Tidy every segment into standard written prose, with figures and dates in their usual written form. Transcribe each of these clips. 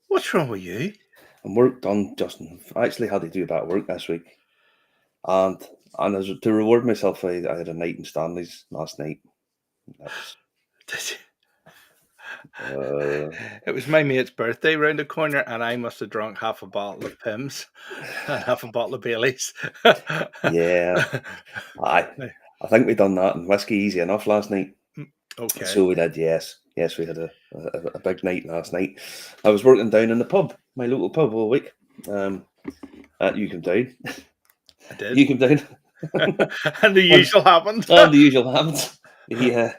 What's wrong with you? And work done, Justin. I actually had to do a bit of work this week. And to reward myself, I had a night in Stanley's last night. That was, It was my mate's birthday round the corner, and I must have drunk half a bottle of Pimm's and half a bottle of Bailey's. yeah. I think we done that in whiskey easy enough last night. Okay. So we did, yes. Yes, we had a big night last night. I was working down in the pub, my local pub, all week. You came down. I did. You came down. And the usual happened. And the usual happens. Yeah.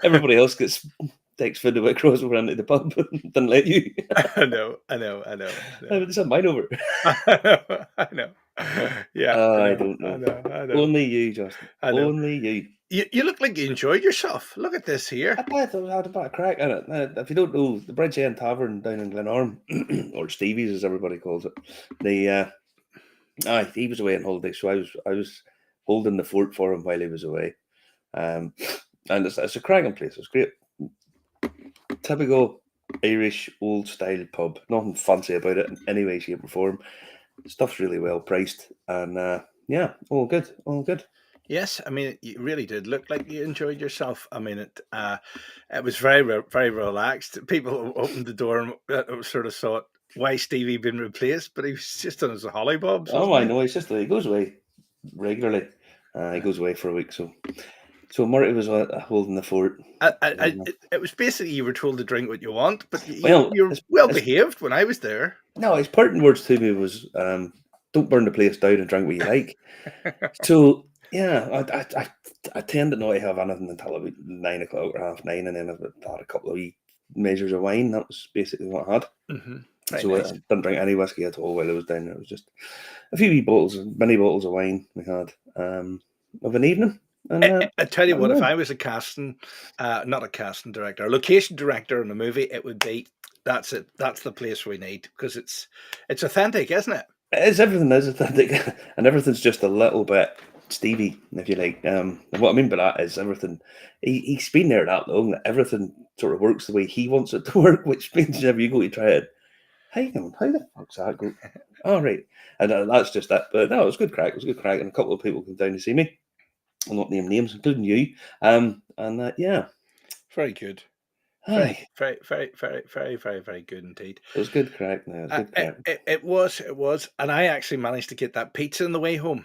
Everybody else takes food away across over into the pub and didn't let you. I know. I would send mine over. I know. Yeah. I don't know. I know. Only you, Justin. Only you. You look like you enjoyed yourself. Look at this here. I had a bit of crack in it. If you don't know, the Bridge End Tavern down in Glenarm, or Stevie's as everybody calls it, he was away on holiday, so I was holding the fort for him while he was away. And it's a cracking place. It's great. Typical Irish old style pub. Nothing fancy about it in any way, shape, or form. Stuff's really well priced, and all good. Yes, I mean, you really did look like you enjoyed yourself. I mean, it was very, very relaxed. People opened the door and sort of thought, why Stevie been replaced? But he was just on his hollybobs. Oh, I know. It's just he goes away regularly. He goes away for a week, so Marty was holding the fort. It was basically you were told to drink what you want, but you're well behaved when I was there. No, his parting words to me was, "Don't burn the place down and drink what you like." So yeah, I tend to not have anything until about 9 o'clock or 9:30, and then I've had a couple of wee measures of wine. That was basically what I had. Mm-hmm. So nice. I didn't drink any whiskey at all while I was down there. It was just a few wee mini bottles of wine we had of an evening. And, I tell you what, if I was not a casting director, a location director in a movie, it would be that's it. That's the place we need, because it's authentic, isn't it? Everything is authentic, and everything's just a little bit Stevie, if you like. And what I mean by that is everything. He's been there that long that everything sort of works the way he wants it to work, which means whenever you go to try it, hang on, how the fuck's that go? All right, and that's just it. But no, it was good crack. And a couple of people came down to see me. I'll not name names, including you. Yeah, very good. Very, very, very, very, very, very, very good indeed. It was good crack. No, it was good crack. It was, and I actually managed to get that pizza on the way home.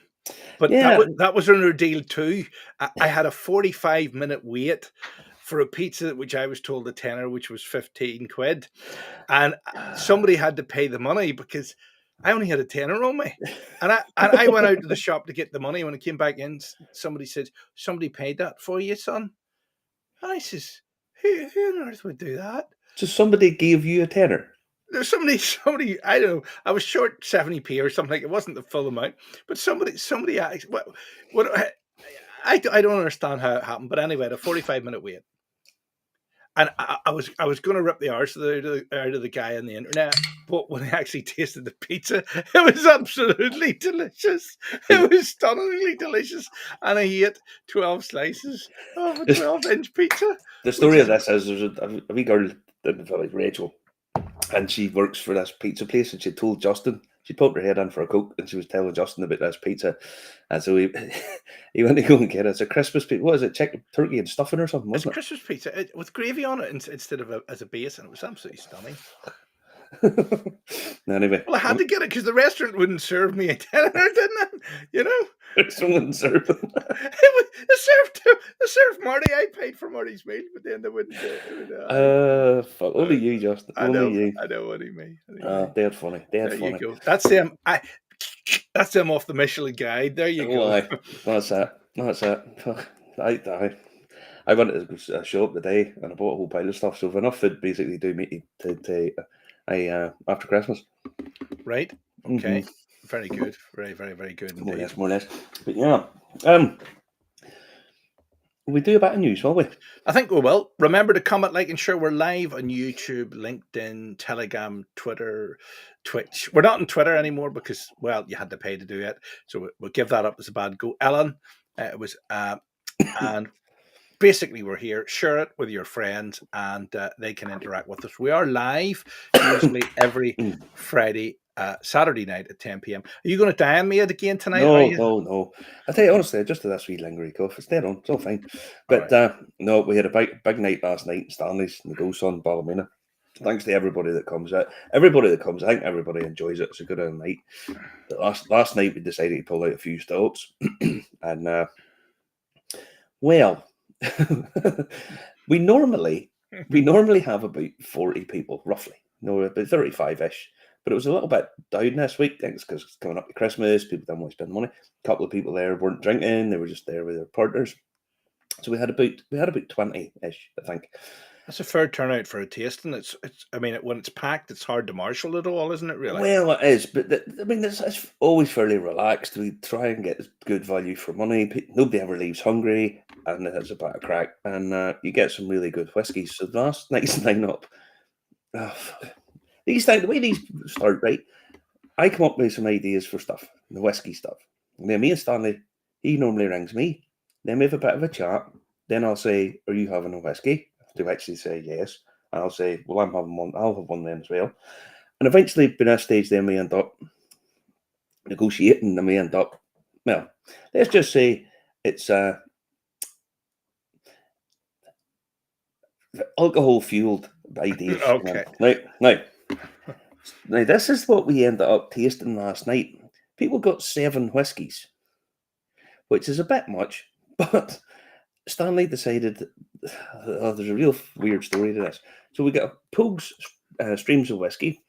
But that was an ordeal too. I had a 45-minute wait for a pizza, which I was told a tenner, which was 15 quid, and somebody had to pay the money because I only had a tenner on me, and I went out to the shop to get the money. When I came back in, somebody said, "Somebody paid that for you, son." And I says, "Who on earth would do that?" So somebody gave you a tenner. There's somebody, I don't know, I was short 70p or something. It wasn't the full amount, but somebody asked, I don't understand how it happened, but anyway, a 45-minute wait. And I was going to rip the arse out of the guy on the internet, but when I actually tasted the pizza, it was absolutely delicious. It was stunningly delicious, and I ate 12 slices of a 12-inch pizza. The story of this is there's a wee girl in the village, Rachel, and she works for this pizza place, and she told Justin, she popped her head in for a Coke, and she was telling Justin about this pizza, and so he went to go and get it. It's a Christmas pizza. What is it? Chicken, turkey, and stuffing or something, wasn't it? Christmas pizza with gravy on it instead of as a base, and it was absolutely stunning. Anyway, well, I had to get it because the restaurant wouldn't serve me a dinner, didn't it? You know, someone wouldn't serve them. They served Marty. I paid for Marty's meal, but then they wouldn't do it. Fuck. Only you, Justin. Only you. I know what he means. They're funny. There funny. You go. That's them. That's them off the Michelin Guide. There you go. That's it. I went to a shop today and I bought a whole pile of stuff. So if enough food basically do me to after Christmas. Right. Okay. Mm-hmm. Very good. Very, very, very good. More or less. But yeah. We do a bit of news, will we? I think we will. Remember to comment, like, and share. We're live on YouTube, LinkedIn, Telegram, Twitter, Twitch. We're not on Twitter anymore because, well, you had to pay to do it. So we'll give that up as a bad go. Ellen, it was, and basically we're here. Share it with your friends, and they can interact with us. We are live usually every Friday, Saturday night at 10 p.m. Are you going to DM me it again tonight? Are you? No. I tell you honestly, just to this wee lingering cough, it's dead on. It's all fine. All But right. no, we had a big night last night in Stanley's in the Goson, Ballymena. Thanks to everybody that comes out. Everybody that comes, I think everybody enjoys it. It's a good night. But last night we decided to pull out a few stouts, and well, we normally have about 40 people, roughly. No, about 35-ish. But it was a little bit down this week. I think it's because it's coming up to Christmas. People don't want to spend money. A couple of people there weren't drinking. They were just there with their partners. So we had about 20-ish, I think. That's a fair turnout for a tasting. It's. I mean, when it's packed, it's hard to marshal it all, isn't it? Really. Well, it is, but it's always fairly relaxed. We try and get good value for money. Nobody ever leaves hungry, and it's a bit of crack. And you get some really good whiskies. So last night's lineup, the way these start, right? I come up with some ideas for stuff, the whiskey stuff. And then me and Stanley, he normally rings me. Then we have a bit of a chat. Then I'll say, "Are you having a whiskey?" To actually say yes. And I'll say, "Well, I'm having one. I'll have one then as well." And eventually, by that stage, then we end up negotiating, and we end up, well, let's just say it's alcohol-fueled ideas. Okay. Now, this is what we ended up tasting last night. People got 7 whiskies, which is a bit much, but Stanley decided there's a real weird story to this. So we got Pogue's Streams of Whiskey,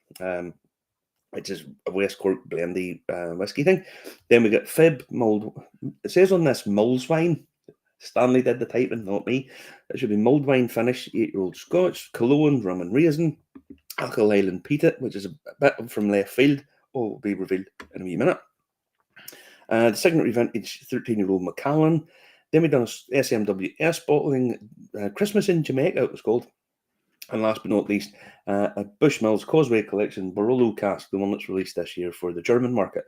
which is a West Cork blendy whiskey thing. Then we got Fib mulled. It says on this Mull's wine. Stanley did the typing, not me. It should be mulled wine finish, 8-year-old Scotch, Cologne, rum and raisin, Alcohol Island Peated, which is a bit from left field. Will be revealed in a wee minute. The Signatory Vintage 13-year-old Macallan. Then we done a SMWS bottling, Christmas in Jamaica, it was called. And last but not least, a Bushmills Causeway Collection Barolo cask, the one that's released this year for the German market.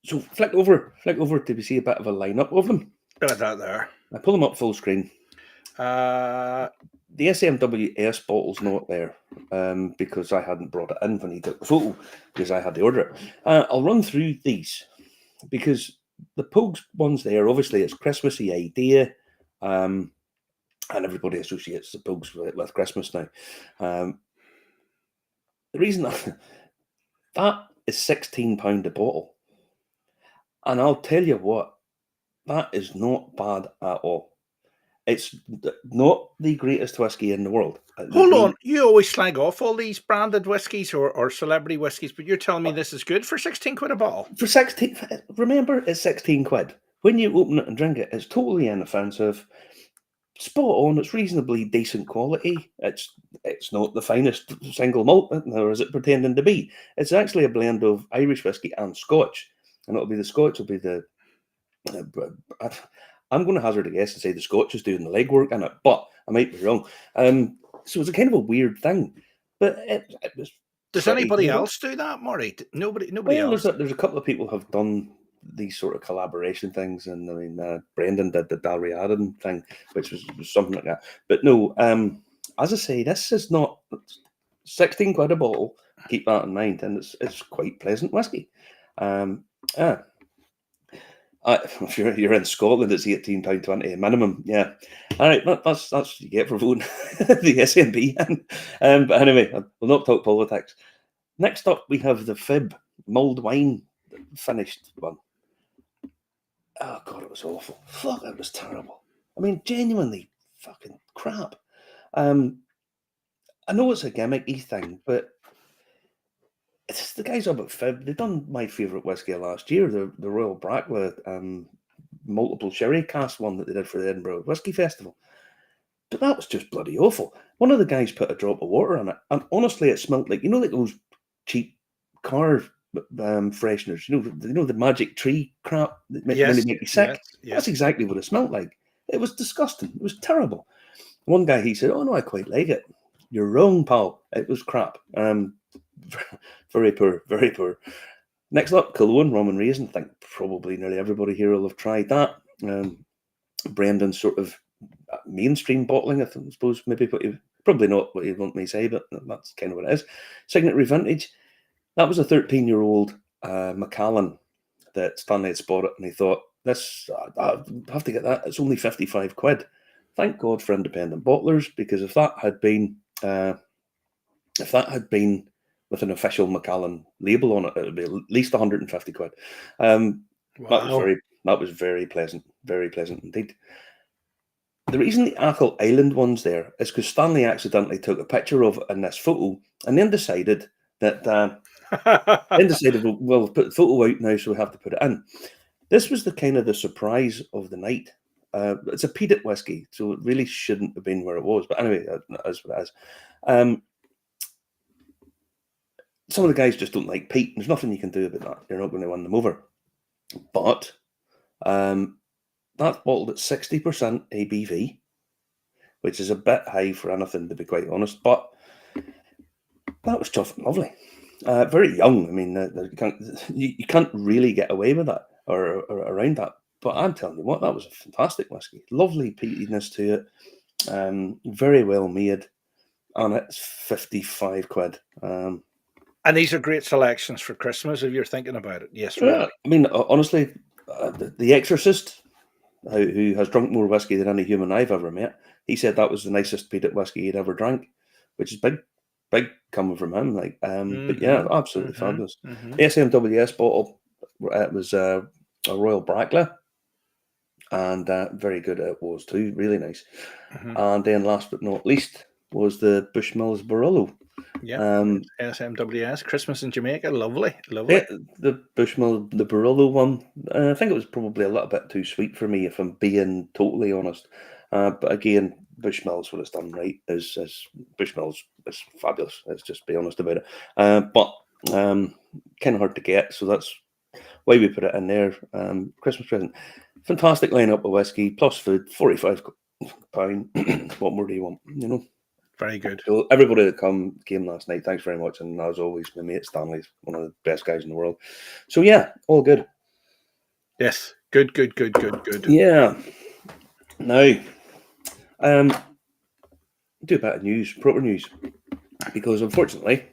So flick over to see a bit of a lineup of them. Bit of that there. I pull them up full screen. The SMWS bottle's not there because I hadn't brought it in when he took the photo because I had to order it. I'll run through these because the Pogues one's there. Obviously, it's Christmassy idea, and everybody associates the Pogues with Christmas now. The reason that is £16 a bottle, and I'll tell you what, that is not bad at all. It's not the greatest whiskey in the world. Hold on, you always slag off all these branded whiskies or celebrity whiskies, but you're telling me this is good for 16 quid a bottle? For 16, remember, it's 16 quid. When you open it and drink it, it's totally inoffensive, spot on. It's reasonably decent quality. It's not the finest single malt, nor is it pretending to be. It's actually a blend of Irish whiskey and Scotch, and it'll be the Scotch will be the. I'm going to hazard a guess and say the Scotch is doing the legwork in it, but I might be wrong. So it's a kind of a weird thing. But it was. Does anybody else do that, Murray? Nobody else. There's a couple of people have done these sort of collaboration things, and I mean, Brendan did the Dalriadan thing, which was something like that. But no, as I say, this is not 16 quid a bottle. Keep that in mind, and it's quite pleasant whiskey. If you're in Scotland, it's £18.20 minimum. Yeah, all right. That's what you get for voting the SNP. But anyway, we'll not talk politics. Next up, we have the Fib mulled wine finished one. Oh God, it was awful. Fuck, it was terrible. I mean, genuinely fucking crap. I know it's a gimmicky thing, but it's the guys up at Fib. They've done my favourite whiskey last year, the Royal Brackla multiple sherry cask one that they did for the Edinburgh Whiskey Festival. But that was just bloody awful. One of the guys put a drop of water in it, and honestly, it smelled like like those cheap car fresheners. You know the magic tree crap that really make you sick. Yes. That's exactly what it smelled like. It was disgusting. It was terrible. One guy, he said, "Oh no, I quite like it." You're wrong, pal. It was crap. Very poor, very poor. Next up, Cologne, rum and raisin. I think probably nearly everybody here will have tried that. Brendan's sort of mainstream bottling, I suppose, maybe probably not what you want me to say, but that's kind of what it is. Signatory Vintage, that was a 13-year-old Macallan that Stanley had spotted, and he thought, this, I have to get that, it's only 55 quid. Thank God for independent bottlers, because if that had been with an official Macallan label on it, it would be at least 150 quid. Wow. That was very pleasant indeed. The reason the Achill Island one's there is because Stanley accidentally took a picture of it in this photo, and then decided that we'll put the photo out now, so we have to put it in. This was the surprise of the night. It's a peated whiskey, so it really shouldn't have been where it was. But anyway, it is what it is. Some of the guys just don't like peat. There's nothing you can do about that. You're not going to win them over. But that's bottled at 60% ABV, which is a bit high for anything, to be quite honest. But that was tough and lovely. Very young. I mean, you can't really get away with that or around that. But I'm telling you what, that was a fantastic whiskey. Lovely peatiness to it. Very well made. And it's 55 quid. And these are great selections for Christmas if you're thinking about it. Yes, really. I mean, honestly, the Exorcist, who has drunk more whiskey than any human I've ever met, he said that was the nicest peated whiskey he'd ever drank, which is big coming from him. But yeah, absolutely fabulous. SMWS bottle, it was a Royal Brackla, and very good it was too, really nice. And then last but not least was the Bushmills Barolo. Yeah, SMWS, Christmas in Jamaica, lovely. Yeah, the Bushmill, the Barolo one, I think it was probably a little bit too sweet for me, if I'm being totally honest. But again, Bushmills, what it's done right is Bushmills is fabulous. Let's just be honest about it. But kind of hard to get, so that's why we put it in there. Christmas present, fantastic lineup of whiskey plus food, £45. What more do you want? You know. Very good. So everybody that came last night, thanks very much. And as always, my mate Stanley's one of the best guys in the world. So yeah, all good. Yes, good. Yeah. Now, do a bit of news, proper news, because unfortunately,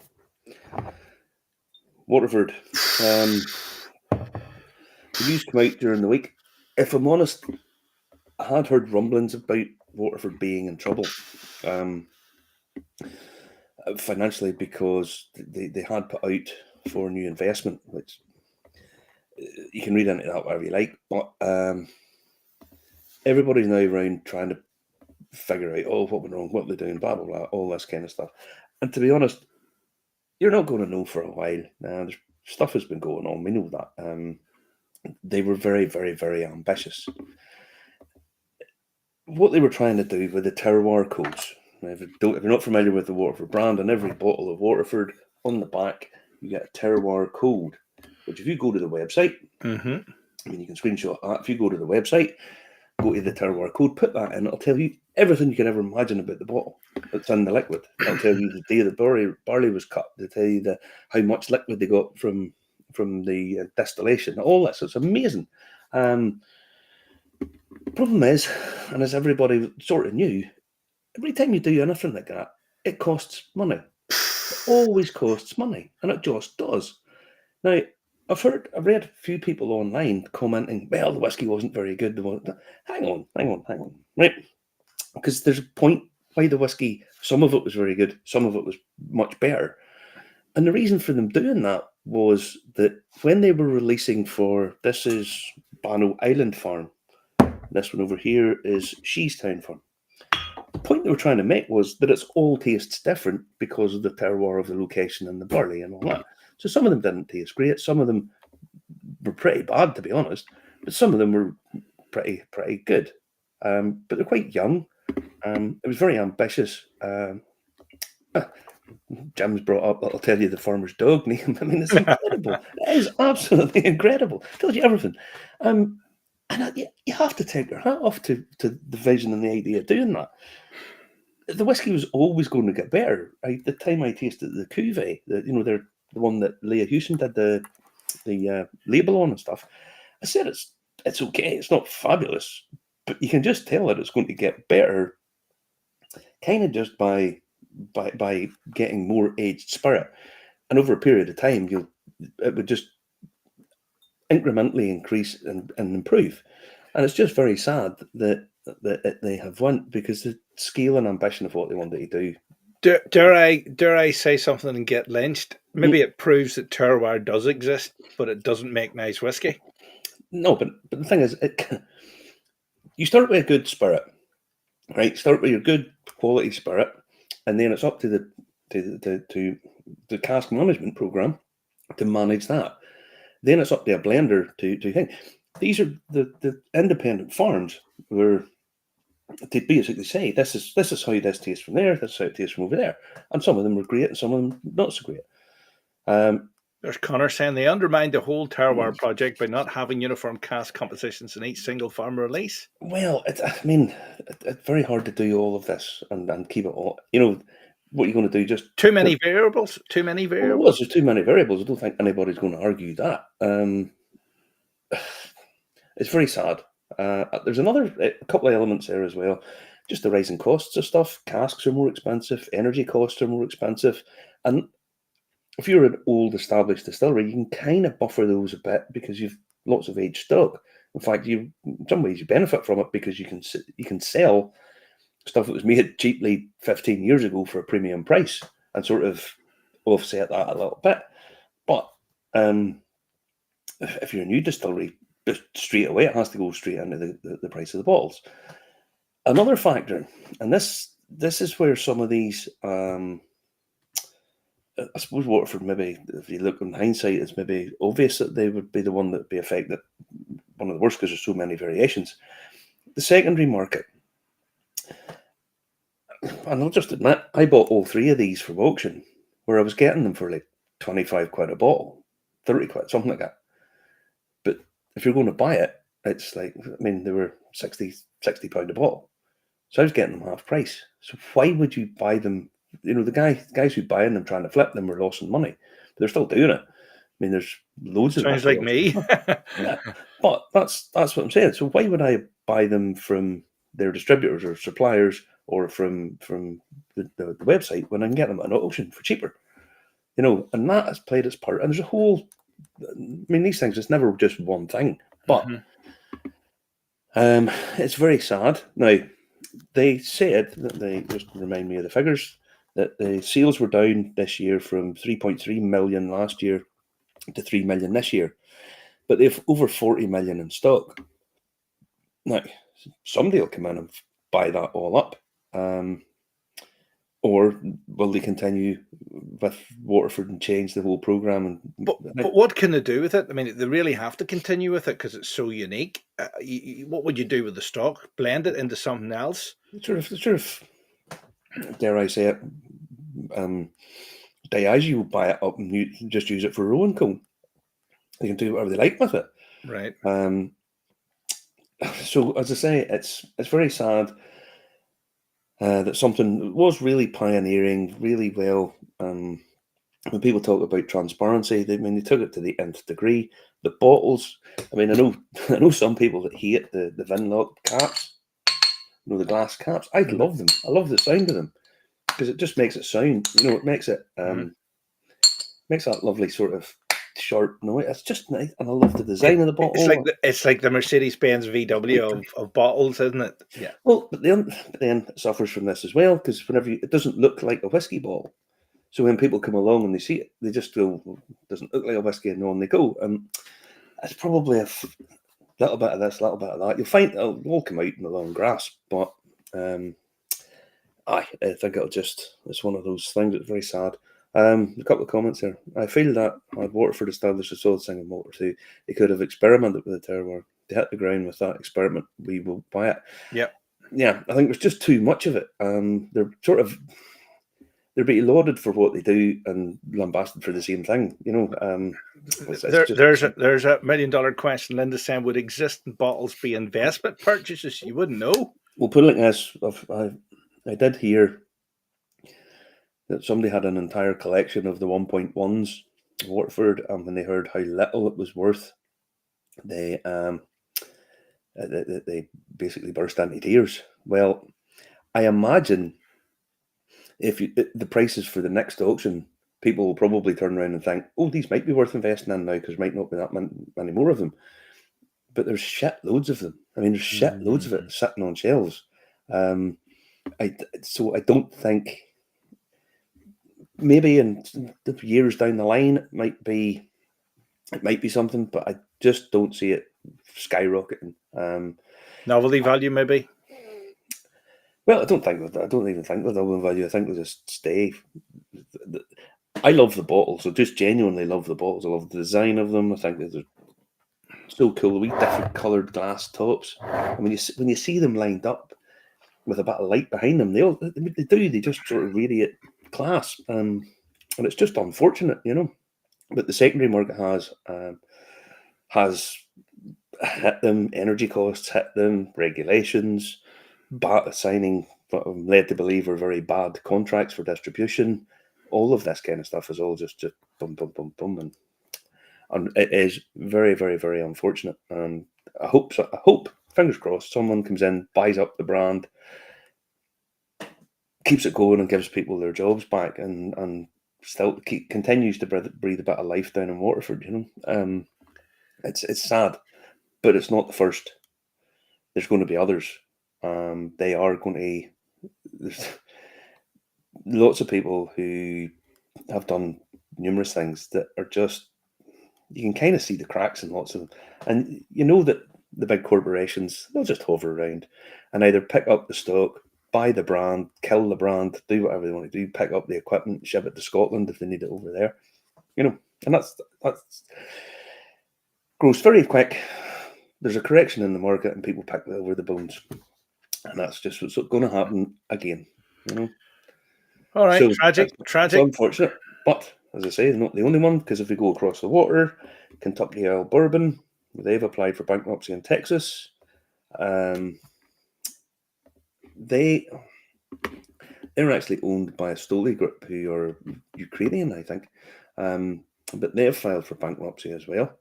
Waterford, the news came out during the week. If I'm honest, I had heard rumblings about Waterford being in trouble. Financially, because they had put out for new investment, which you can read into that whatever you like, but everybody's now around trying to figure out, what went wrong, what they're doing, blah, blah, blah, all this kind of stuff. And to be honest, you're not going to know for a while. There's stuff has been going on, we know that. They were very, very, very ambitious. What they were trying to do with the terroir codes, if you're not familiar with the Waterford brand, on every bottle of Waterford, on the back, you get a terroir code, which if you go to the website, I mean, you can screenshot that. If you go to the website, go to the terroir code, put that in, it'll tell you everything you can ever imagine about the bottle that's in the liquid. It'll tell you the day the barley was cut, it'll tell you how much liquid they got from the distillation, all this. It's amazing. Problem is, and as everybody sort of knew, every time you do anything like that, it costs money. It always costs money, and it just does. Now, I've read a few people online commenting, well, the whiskey wasn't very good. Hang on, right? Because there's a point why the whiskey, some of it was very good, some of it was much better. And the reason for them doing that was that when they were releasing this is Bano Island Farm, this one over here is Sheestown Farm. The point they were trying to make was that it's all tastes different because of the terroir of the location and the barley and all that. So some of them didn't taste great. Some of them were pretty bad, to be honest. But some of them were pretty good. But they're quite young. It was very ambitious. Jim's brought up, I'll tell you, the farmer's dog name. I mean, it's incredible. It is absolutely incredible. It tells you everything. And you have to take your hat off to the vision and the idea of doing that. The whiskey was always going to get better. The time I tasted the cuvee, they're the one that Leah Hewson did the label on and stuff, I said it's okay. It's not fabulous, But you can just tell that it's going to get better, kind of just by getting more aged spirit, and over a period of time, it would just incrementally increase and improve. And it's just very sad that they have went, because the scale and ambition of what they wanted to do. Dare I say something and get lynched? Maybe it proves that terroir does exist, but it doesn't make nice whiskey. No, but the thing is, you start with a good spirit, right? Start with your good quality spirit, and then it's up to the cask management program to manage that. Then it's up to a blender to think. These are the independent farms where they basically say this is how this tastes from there, this is how it tastes from over there, and some of them were great and some of them not so great. There's Connor saying they undermined the whole terroir project by not having uniform cask compositions in each single farm release. Well, it's very hard to do all of this and keep it all. What you're going to do? Just too many variables. Too many variables. Well, there's too many variables. I don't think anybody's going to argue that. It's very sad. There's a couple of elements there as well. Just the rising costs of stuff. Casks are more expensive. Energy costs are more expensive. And if you're an old established distillery, you can kind of buffer those a bit because you've lots of aged stock. In fact, in some ways you benefit from it because you can sell stuff that was made cheaply 15 years ago for a premium price and sort of offset that a little bit. But if you're a new distillery, just straight away it has to go straight into the price of the bottles. Another factor, and this is where some of these, I suppose Waterford, maybe if you look in hindsight, it's maybe obvious that they would be the one that would be affected, one of the worst, because there's so many variations. The secondary market. And I'll just admit, I bought all three of these from auction, where I was getting them for like 25 quid a bottle, 30 quid, something like that. But if you're going to buy it, it's like, they were 60 pound a bottle. So I was getting them half price. So why would you buy them? The guys who buy them trying to flip them were losing money, but they're still doing it. There's loads of sounds like me. Yeah, but that's what I'm saying. So why would I buy them from their distributors or suppliers or from the website when I can get them at an auction for cheaper? And that has played its part. And there's a whole. These things. It's never just one thing, but it's very sad. Now, they said that they just remind me of the figures. That the sales were down this year from 3.3 million last year to 3 million this year, but they've over 40 million in stock. Now, somebody will come in and buy that all up, or will they continue with Waterford and change the whole program? But what can they do with it? They really have to continue with it because it's so unique. What would you do with the stock? Blend it into something else? Sort of. Dare I say it, Diageo will buy it up and just use it for Rowan Coal. They can do whatever they like with it. Right. So, as I say, it's very sad that something was really pioneering, really well. When people talk about transparency, they took it to the nth degree. The bottles, I know some people that hate the Vinlock caps. The glass caps. I love them. I love the sound of them because it just makes it sound. It makes it makes that lovely sort of sharp noise. It's just nice, and I love the design of the bottle. It's like the Mercedes-Benz VW of bottles, isn't it? Yeah. Well, but then it suffers from this as well because it doesn't look like a whiskey bottle. So when people come along and they see it, they just go, it doesn't look like a whiskey, and on they go. It's probably a little bit of this, a little bit of that. You'll find it'll all come out in the long grass, but I think it's one of those things that's very sad. A couple of comments here. I feel that had Waterford established a solid single malt or two, they could have experimented with the terroir. To hit the ground with that experiment, we will buy it. Yeah, I think there's just too much of it. They're being lauded for what they do and lambasted for the same thing. There's a $1 million question. Linda saying, would existing bottles be investment purchases? You wouldn't know. We'll put it like this. I did hear that somebody had an entire collection of the 1.1s Waterford, and when they heard how little it was worth, they they basically burst into tears. Well, I imagine if the prices for the next auction, people will probably turn around and think, oh, these might be worth investing in now because there might not be that many more of them. But there's shitloads of them. I mean, there's shitloads of it sitting on shelves. So I don't think, maybe in years down the line it might be something, but I just don't see it skyrocketing. Novelty value, maybe. Well, I don't even think that novelty value. I think they'll just stay. I love the bottles. I just genuinely love the bottles. I love the design of them. I think they're so cool. The wee different coloured glass tops. And when you see them lined up with a bit of light behind them, they just sort of radiate class. And it's just unfortunate, But the secondary market has hit them. Energy costs hit them. Regulations, signing what I'm led to believe are very bad contracts for distribution. All of this kind of stuff is all just boom, boom, boom, boom, and it is very, very, very unfortunate. And I hope, fingers crossed, someone comes in, buys up the brand, keeps it going, and gives people their jobs back, and still continues to breathe a bit of life down in Waterford. It's sad, but it's not the first. There's going to be others. They are going to. There's lots of people who have done numerous things that are just, you can kind of see the cracks in lots of them. And that the big corporations, they'll just hover around and either pick up the stock, buy the brand, kill the brand, do whatever they want to do, pick up the equipment, ship it to Scotland if they need it over there. And that's grows very quick. There's a correction in the market and people pick over the bones. And that's just what's going to happen again. All right, so tragic. It's unfortunate, but as I say, not the only one, because if we go across the water, Kentucky Oil Bourbon, they've applied for bankruptcy in Texas. They're actually owned by a Stoli group who are Ukrainian, I think, but they have filed for bankruptcy as well.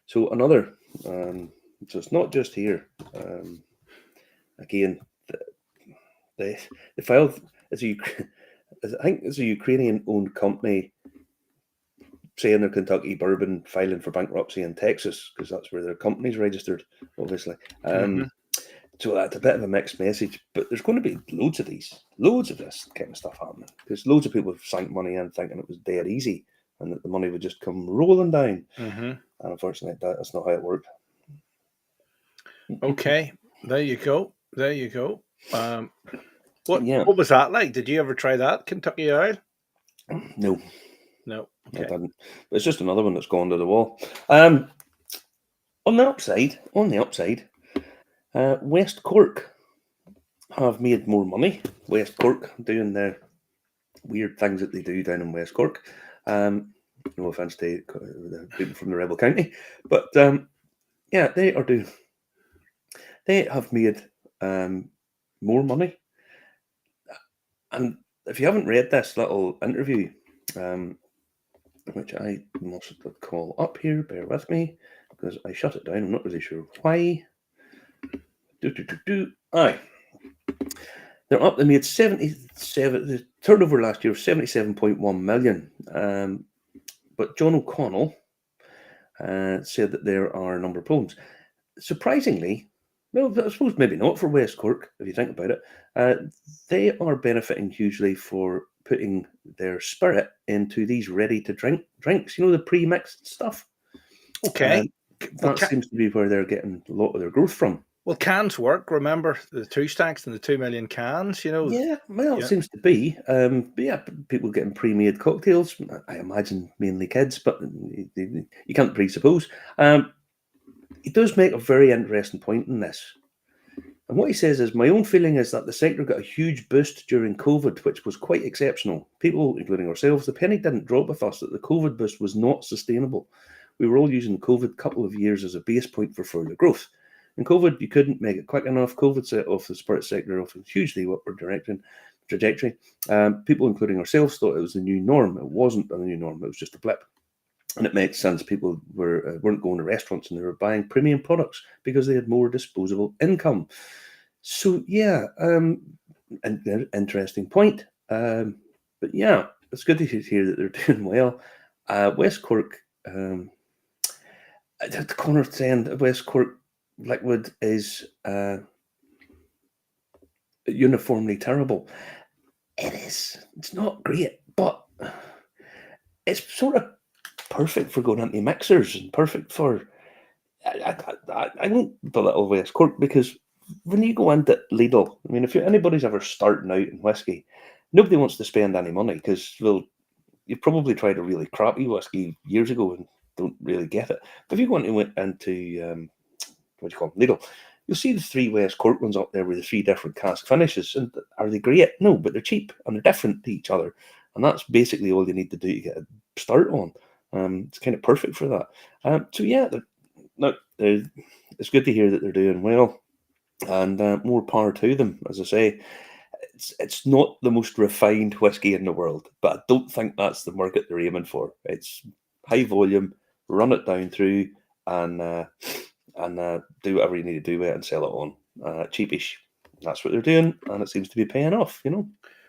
So another, so it's not just here. Again, they filed I think it's a Ukrainian-owned company saying they're Kentucky Bourbon filing for bankruptcy in Texas because that's where their company's registered, obviously. So that's a bit of a mixed message, but there's going to be loads of this kind of stuff happening because loads of people have sank money in thinking it was dead easy and that the money would just come rolling down. And unfortunately, that's not how it worked. Okay, there you go. What was that like? Did you ever try that, Kentucky Oil? No. Okay. I didn't. But it's just another one that's gone to the wall. On the upside, West Cork have made more money. West Cork doing their weird things that they do down in West Cork. No offense to the people from the Rebel County, but they have made more money. And if you haven't read this little interview, which I must call up here, bear with me, because I shut it down. I'm not really sure why. Aye. They're up. They made 77. The turnover last year was 77.1 million. But John O'Connell said that there are a number of problems. Surprisingly, well, I suppose maybe not for West Cork, if you think about it. They are benefiting hugely for putting their spirit into these ready-to-drink drinks. The pre-mixed stuff. Okay. That seems to be where they're getting a lot of their growth from. Well, cans work. Remember the 2 stacks and the 2 million cans, Yeah, well, it seems to be. But yeah, people getting pre-made cocktails. I imagine mainly kids, but you can't presuppose. He does make a very interesting point in this. And what he says is, my own feeling is that the sector got a huge boost during COVID, which was quite exceptional. People, including ourselves, the penny didn't drop with us that the COVID boost was not sustainable. We were all using the COVID couple of years as a base point for further growth. In COVID, you couldn't make it quick enough. COVID set off the spirit sector off hugely upward trajectory. People, including ourselves, thought it was the new norm. It wasn't the new norm. It was just a blip. And it made sense. People weren't going to restaurants and they were buying premium products because they had more disposable income. So yeah, interesting point. But yeah, it's good to hear that they're doing well. West Cork, the corner saying West Cork liquid is uniformly terrible. It is. It's not great, but it's sort of perfect for going into mixers and perfect for. I won't belittle West Cork because when you go into Lidl, I mean, if anybody's ever starting out in whiskey, nobody wants to spend any money because, well, you probably tried a really crappy whiskey years ago and don't really get it. But if you go into what do you call them, Lidl, you'll see the 3 West Cork ones up there with the 3 different cask finishes. And are they great? No, but they're cheap and they're different to each other. And that's basically all you need to do to get a start on. It's kind of perfect for that. So yeah, it's good to hear that they're doing well, and more power to them. As I say, it's not the most refined whiskey in the world, but I don't think that's the market they're aiming for. It's high volume, run it down through, and do whatever you need to do with it and sell it on cheapish. That's what they're doing, and it seems to be paying off.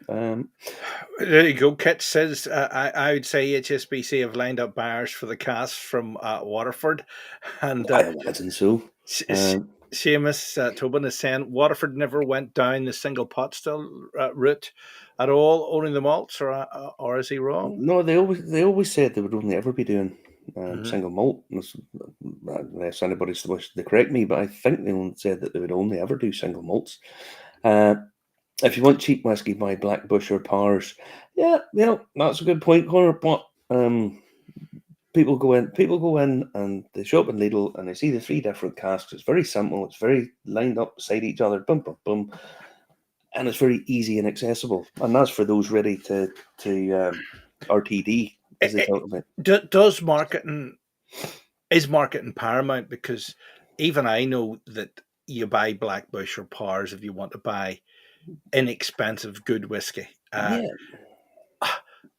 There you go. Kit says, I would say HSBC have lined up buyers for the casks from Waterford. And I imagine so. Seamus Tobin is saying Waterford never went down the single pot still route at all, owning the malts, or is he wrong? No, they always said they would only ever be doing single malt, unless anybody's wished to correct me, but I think they only said that they would only ever do single malts. If you want cheap whiskey, buy Blackbush or Powers. Yeah, that's a good point, Connor. But people go in and they shop in Lidl and they see the 3 different casks. It's very simple. It's very lined up beside each other. Boom, boom, boom. And it's very easy and accessible. And that's for those ready to RTD, as they talk about. Is marketing paramount? Because even I know that you buy Blackbush or Powers if you want to buy inexpensive good whiskey.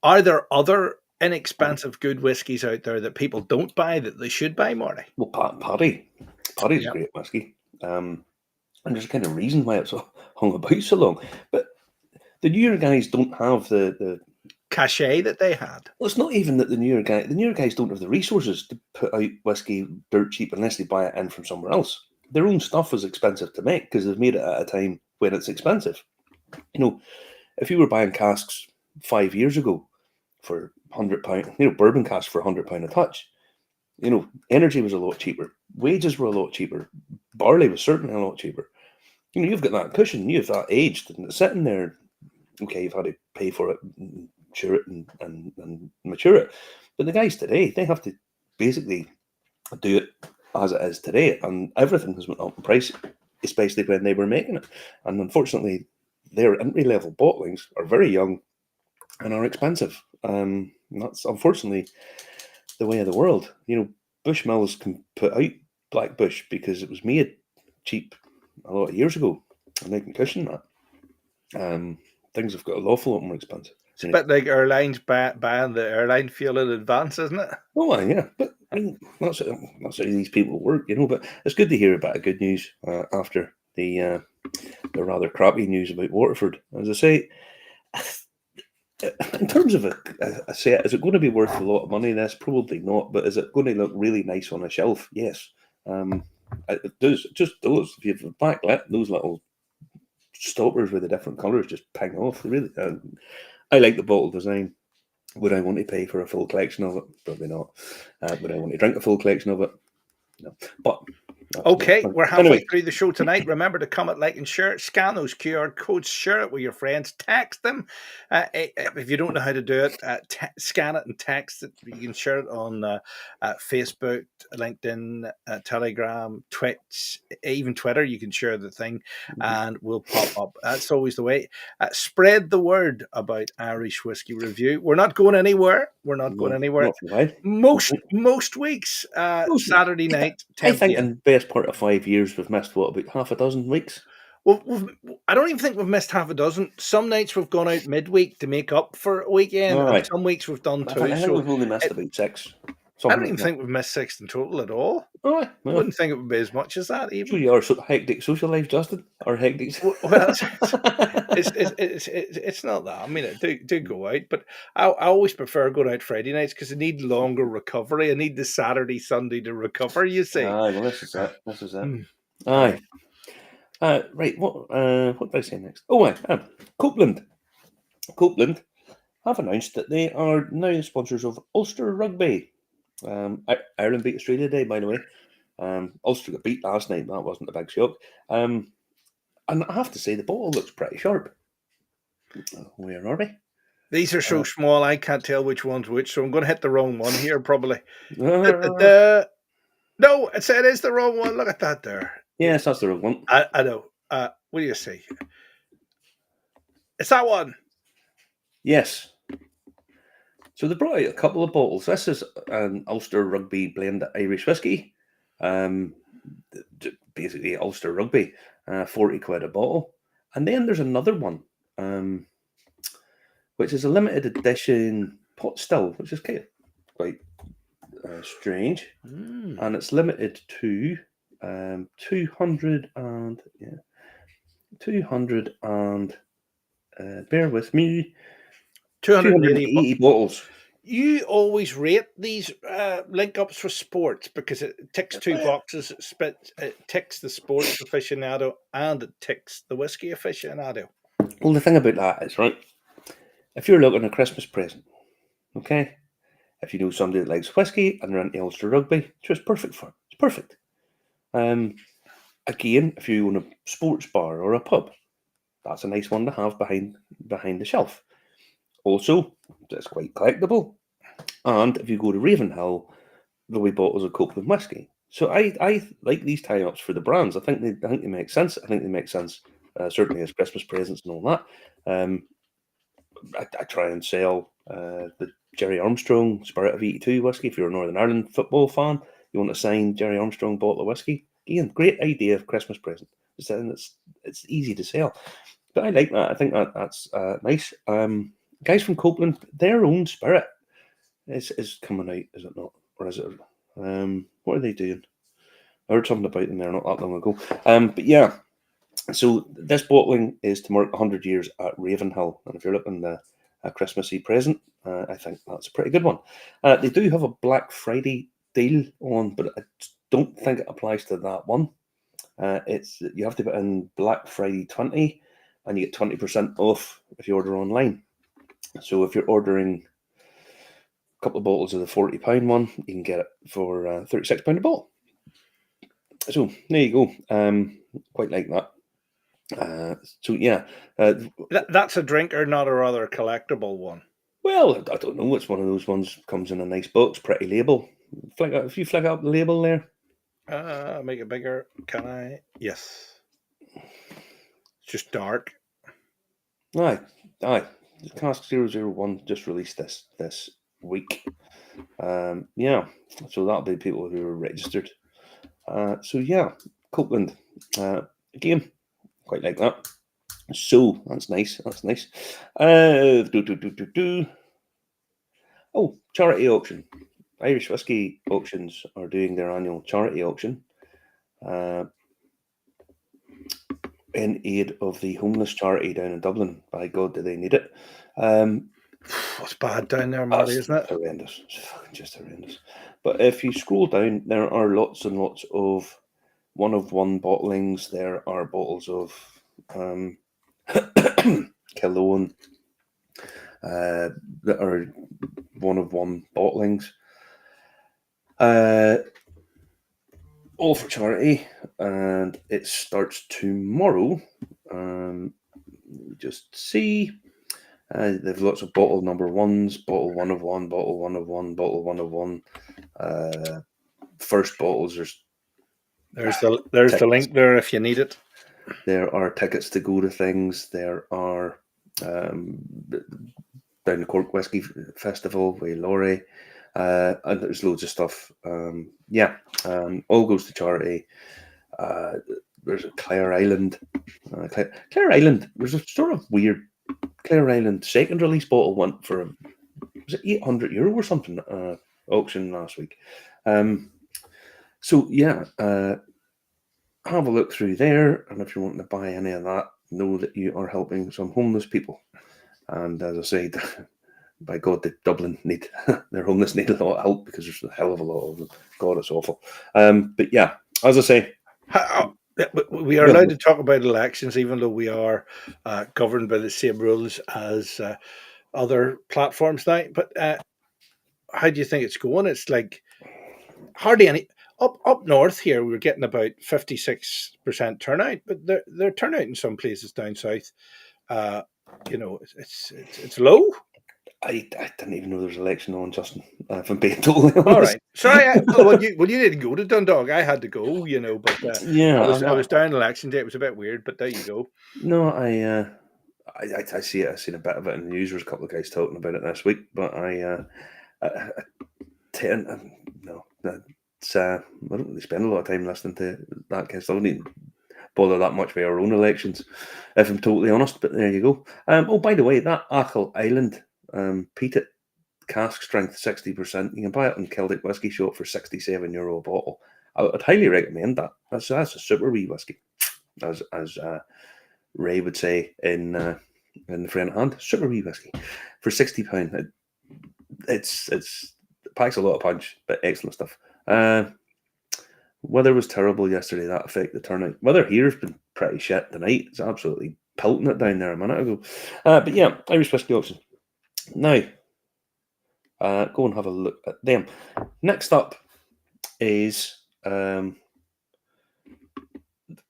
Are there other inexpensive good whiskies out there that people don't buy that they should buy, Marty? Well, Paddy's great whiskey. And there's a kind of reason why it's hung about so long. But the newer guys don't have the cachet that they had. Well, it's not even that the newer guys don't have the resources to put out whiskey dirt cheap unless they buy it in from somewhere else. Their own stuff is expensive to make because they've made it at a time when it's expensive. If you were buying casks 5 years ago for £100, bourbon casks for £100 a touch, energy was a lot cheaper. Wages were a lot cheaper. Barley was certainly a lot cheaper. You've got that cushion, you've that aged, and it's sitting there. Okay, you've had to pay for it, mature it, and mature it. But the guys today, they have to basically do it as it is today, and everything has went up in price, especially when they were making it. And unfortunately, their entry-level bottlings are very young and are expensive. That's unfortunately the way of the world. Bushmills can put out Blackbush because it was made cheap a lot of years ago, and they can cushion that. Things have got an awful lot more expensive. It's a bit like airlines buying the airline fuel in advance, isn't it? Oh, yeah. But I mean, that's how these people work, But it's good to hear a bit of good news after the rather crappy news about Waterford. As I say, in terms of a set, is it going to be worth a lot of money? This probably not. But is it going to look really nice on a shelf? Yes. It does. It just does. If you have a backlit, those little stoppers with the different colours just ping off. Really, I like the bottle design. Would I want to pay for a full collection of it? Probably not. Would I want to drink a full collection of it? No. But okay, we're halfway through the show tonight. Remember to comment, like, and share it. Scan those QR codes. Share it with your friends. Text them. If you don't know how to do it, scan it and text it. You can share it on Facebook, LinkedIn, Telegram, Twitch, even Twitter. You can share the thing, and we'll pop up. That's always the way. Spread the word about Irish Whiskey Review. We're not going anywhere. Most weeks, Saturday night. I think in the best part of 5 years, we've missed about half a dozen weeks. Well, I don't even think we've missed half a dozen. Some nights we've gone out midweek to make up for a weekend, and some weeks we've done 2. I think we've only missed about 6. I don't something even like that. think we've missed 6 in total at all. Oh, I well, wouldn't think it would be as much as that sure even. you are hectic social life, Justin, or hectic. Well, it's not that. I mean, I do go out, but I always prefer going out Friday nights because I need longer recovery. I need the Saturday, Sunday to recover, you see. Aye, well, this is it. This is it. Mm. Aye. Right. What did I say next? Oh, Copeland. Copeland have announced that they are now the sponsors of Ulster Rugby. Ireland beat Australia today, by the way. Ulster got beat last night. That wasn't a big shock. And I have to say, the ball looks pretty sharp. Where are we? These are so small, I can't tell which one's which, so I'm going to hit the wrong one here, probably. Uh, No, it is the wrong one. Look at that there. yes, that's the wrong one. I know. What do you see? It's that one. Yes. So they brought out a couple of bottles. This is an Ulster Rugby blended Irish whiskey. Basically Ulster Rugby, 40 quid a bottle. And then there's another one, which is a limited edition pot still, which is kind of quite strange. And it's limited to 200 and bear with me, 280 bottles. You always rate these link ups for sports because it ticks 2 boxes. It ticks the sports aficionado and it ticks the whiskey aficionado. Well, the thing about that is, right, if you're looking at a Christmas present, okay, if you know somebody that likes whiskey and they're into Ulster Rugby, it's just perfect for them. It's perfect. Again, if you own a sports bar or a pub, that's a nice one to have behind the shelf. Also, it's quite collectible. And if you go to Ravenhill, there'll be bottles of Copeland whiskey. So I like these tie-ups for the brands. I think they make sense. I think they make sense, certainly as Christmas presents and all that. I try and sell the Jerry Armstrong Spirit of 82 whiskey. If you're a Northern Ireland football fan, you want to sign Jerry Armstrong bottle of whiskey. Again, great idea of Christmas present. It's easy to sell. But I like that. I think that's nice. Guys from Copeland, their own spirit is coming out, is it not? Or is it? What are they doing? I heard something about them there not that long ago. But yeah, so this bottling is to mark 100 years at Ravenhill. And if you're looking at a Christmassy present, I think that's a pretty good one. They do have a Black Friday deal on, but I don't think it applies to that one. You have to put in Black Friday 20 and you get 20% off if you order online. So if you're ordering a couple of bottles of the £40 one, you can get it for £36 a bottle. So there you go. Quite like that. So yeah, that's a drinker, not a rather collectible one. Well, I don't know. It's one of those ones comes in a nice box, pretty label. If you flick up the label there, make it bigger. Can I? Yes. It's just dark. Aye. Cask 001 just released this week. Yeah, so that'll be people who are registered. So yeah, Copeland. Again, quite like that. So that's nice. Oh, charity auction. Irish Whiskey Auctions are doing their annual charity auction in aid of the homeless charity down in Dublin. By God, do they need it? It's bad down there, Marty, isn't it? Horrendous. It's fucking just horrendous. But if you scroll down, there are lots and lots of one-of-one bottlings. There are bottles of Cologne that are one-of-one bottlings. All for charity, and it starts tomorrow. Just see. They've lots of bottle number ones, bottle one of one, bottle one of one, bottle one of one. First bottles. There's the link there if you need it. There are tickets to go to things. There are down the Cork Whiskey Festival with Laurie. And there's loads of stuff. All goes to charity. There's a Clare Island. Clare Island. There's a sort of weird Clare Island second release bottle went for was it €800 or something? auction last week. So yeah, have a look through there, and if you're wanting to buy any of that, know that you are helping some homeless people. And as I said, by God, the Dublin need their homeless need a lot of help because there's a hell of a lot of them. God, it's awful. But yeah, as I say, we are allowed to talk about elections, even though we are governed by the same rules as other platforms now. But how do you think it's going? It's like hardly any. Up north here, we were getting about 56% turnout, but their turnout in some places down south, it's low. I didn't even know there was an election on, Justin. If I'm being totally honest. All right, sorry. Well, you didn't go to Dundalk. I had to go, but yeah, I was down election day. It was a bit weird, but there you go. No, I see it. I've seen a bit of it in the news. There's a couple of guys talking about it this week, but I don't really spend a lot of time listening to that because I don't even bother that much with our own elections, if I'm totally honest. But there you go. Oh, by the way, that Achill Island peated cask strength 60%. You can buy it in Celtic Whiskey Shop for €67 a bottle. I'd highly recommend that. That's a super wee whiskey, as Ray would say in the Friend Hand, super wee whiskey for £60. It packs a lot of punch, but excellent stuff. Weather was terrible yesterday. That affected the turnout. Weather here's been pretty shit tonight. It's absolutely pelting it down there a minute ago. But yeah, Irish whiskey auction. Now, go and have a look at them. Next up is the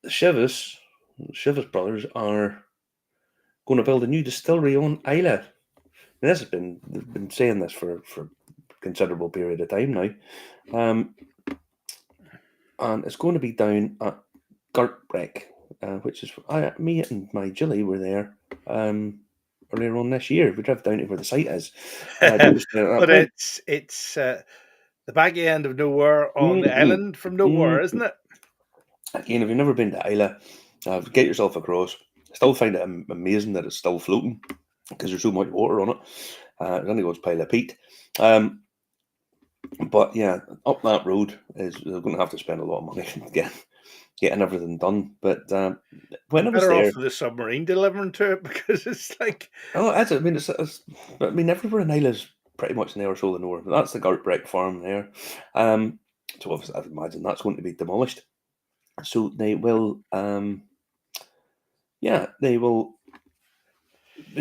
Chivas brothers are going to build a new distillery on Islay. They've been saying this for a considerable period of time now. And it's going to be down at Gartbreck, which is me and my Jilly were there earlier on this year. We drove down to where the site is. But it's the back end of nowhere on the island from nowhere, isn't it? Again, if you've never been to Islay, get yourself across. I still find it amazing that it's still floating because there's so much water on it. It only goes pile of peat. But yeah, up that road they're going to have to spend a lot of money getting everything done. But when I was better there, off for the submarine delivering to it because it's like everywhere in Islay's pretty much an hour or so the north. That's the Gartbreck farm there. So obviously, I'd imagine that's going to be demolished. So they will, they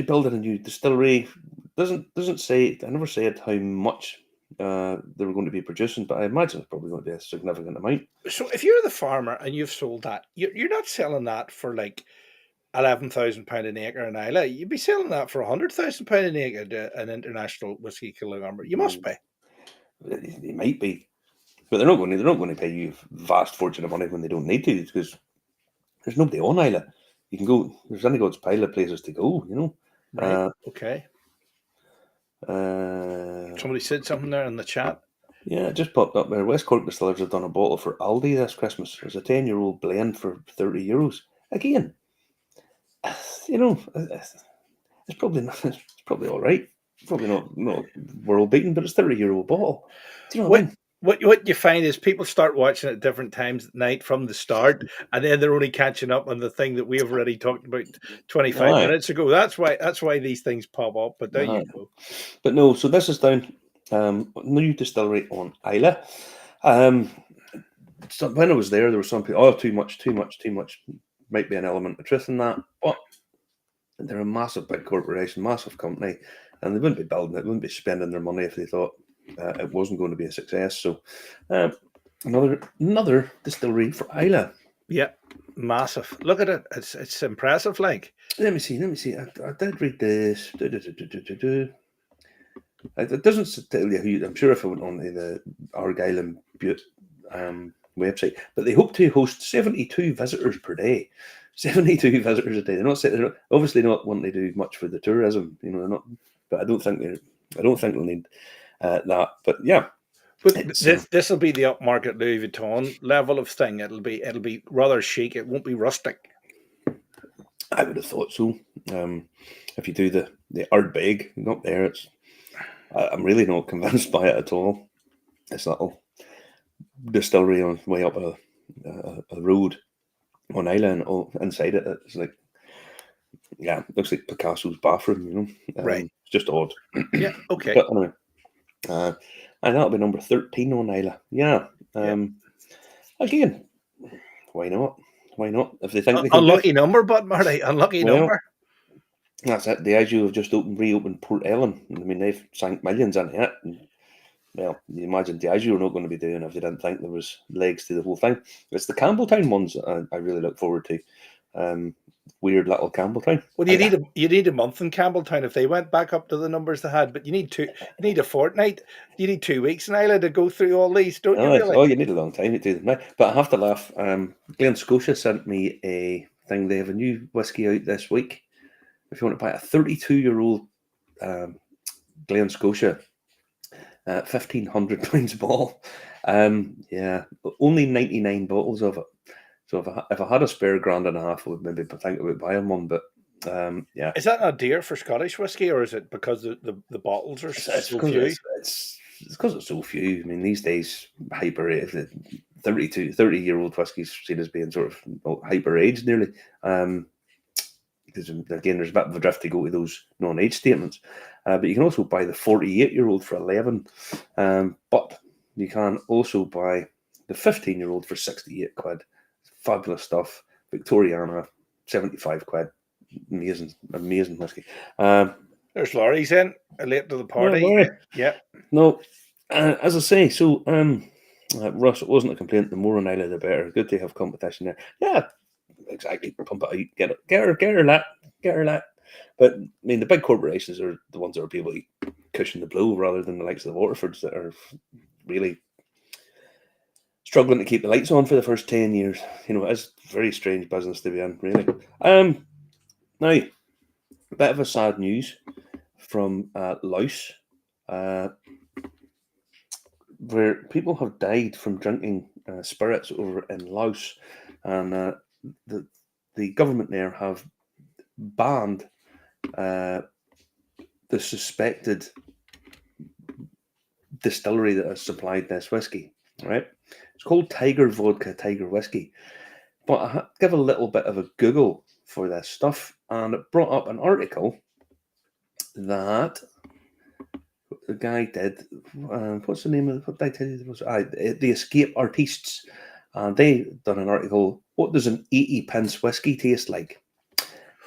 build a new distillery. Doesn't say. I never said how much they were going to be producing, but I imagine it's probably going to be a significant amount. So if you're the farmer and you've sold that, you're not selling that for like £11,000 an acre in Islay. You'd be selling that for £100,000 an acre to an international whiskey conglomerate. You must be. They might be, but they're not going to pay you a vast fortune of money when they don't need to, because there's nobody on Islay. You can go. There's only God's pile of places to go. Right. Okay. Somebody said something there in the chat. Yeah, it just popped up there. West Cork Distillers have done a bottle for Aldi this Christmas. It's a 10-year-old blend for €30. Again, it's probably not. It's probably all right. Probably not world beating, but it's €30 bottle. Do you know what I mean? What you find is people start watching at different times at night from the start, and then they're only catching up on the thing that we have already talked about 25 minutes ago. That's why these things pop up. But there you go. But no, so this is down new distillery on Islay. So when I was there was some people, too much. Might be an element of truth in that, but they're a massive big corporation, massive company, and they wouldn't be building it, wouldn't be spending their money if they thought it wasn't going to be a success. So another distillery for Islay. Yeah, massive. Look at it. It's impressive. Like, let me see. I did read this. It doesn't tell you who. I'm sure if I went on to the Argyll and Butte website, but they hope to host 72 visitors per day. 72 visitors a day. They're obviously not wanting to do much for the tourism. They're not. But I don't think they'll need that. But yeah. But this will be the upmarket Louis Vuitton level of thing. It'll be rather chic. It won't be rustic. I would have thought so. If you do the Ardbeg, not there, I'm really not convinced by it at all. this little distillery on way up a road on Islay, and inside it, it's like, yeah, it looks like Picasso's bathroom, Right. It's just odd. Yeah. Okay. But anyway, and that'll be number 13 on Islay. Yeah. Again, why not? Why not? If they think they can unlucky number, but Marty, unlucky number. That's it. The Diageo have just reopened Port Ellen. I mean, they've sank millions into it. And, well, you imagine Diageo are not going to be doing if they didn't think there was legs to the whole thing. It's the Campbelltown ones that I really look forward to. Weird little Campbelltown. Well, you need a month in Campbelltown if they went back up to the numbers they had, but you need a fortnight. You need 2 weeks in Islay to go through all these, don't you? Really? Oh, you need a long time to do them. But I have to laugh. Glen Scotia sent me a thing. They have a new whiskey out this week. If you want to buy a 32-year-old Glen Scotia, £1,500 a bottle. Yeah, only 99 bottles of it. So if I had a spare £1.5 grand, I would maybe think about buying one. But yeah, is that not dear for Scottish whiskey, or is it because the bottles are so few? It's because it's so few. I mean, these days, hyper-aged, 30-year-old whiskey's seen as being sort of hyper-aged nearly. Because again, there's a bit of a drift to go to those non-age statements. But you can also buy the 48-year-old for 11. But you can also buy the 15-year-old for 68 quid. Fabulous stuff. Victoriana, 75 quid. Amazing whiskey. There's Laurie's in, late to the party. Yeah. No, as I say, so Russ, it wasn't a complaint. The more on Islay, the better. Good to have competition there. Yeah, exactly. Pump it out, get her that. But I mean, the big corporations are the ones that are able to cushion the blow rather than the likes of the Waterfords that are really struggling to keep the lights on for the first 10 years. It's a very strange business to be in, really. Now, a bit of a sad news from Laos, where people have died from drinking spirits over in Laos, and the government there have banned the suspected distillery that has supplied this whiskey. Right? It's called Tiger Vodka, Tiger Whiskey. But I give a little bit of a Google for this stuff, and it brought up an article that the guy did. What's the name of what did I tell you? It was the Escape Artists, and they done an article. What does an 80p whiskey taste like?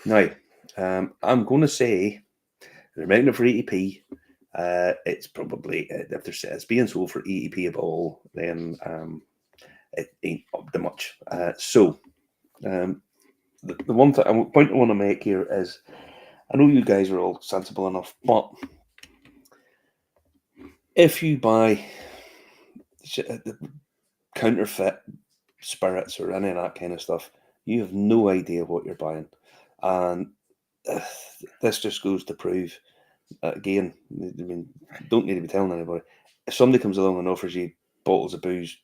Now, I'm going to say they're making it for 80p. It's probably, if it's being sold for 80p a bottle, then it ain't up to much. The one point I want to make here is, I know you guys are all sensible enough, but if you buy counterfeit spirits or any of that kind of stuff, you have no idea what you're buying. And this just goes to prove, again, I mean, don't need to be telling anybody. If somebody comes along and offers you bottles of booze,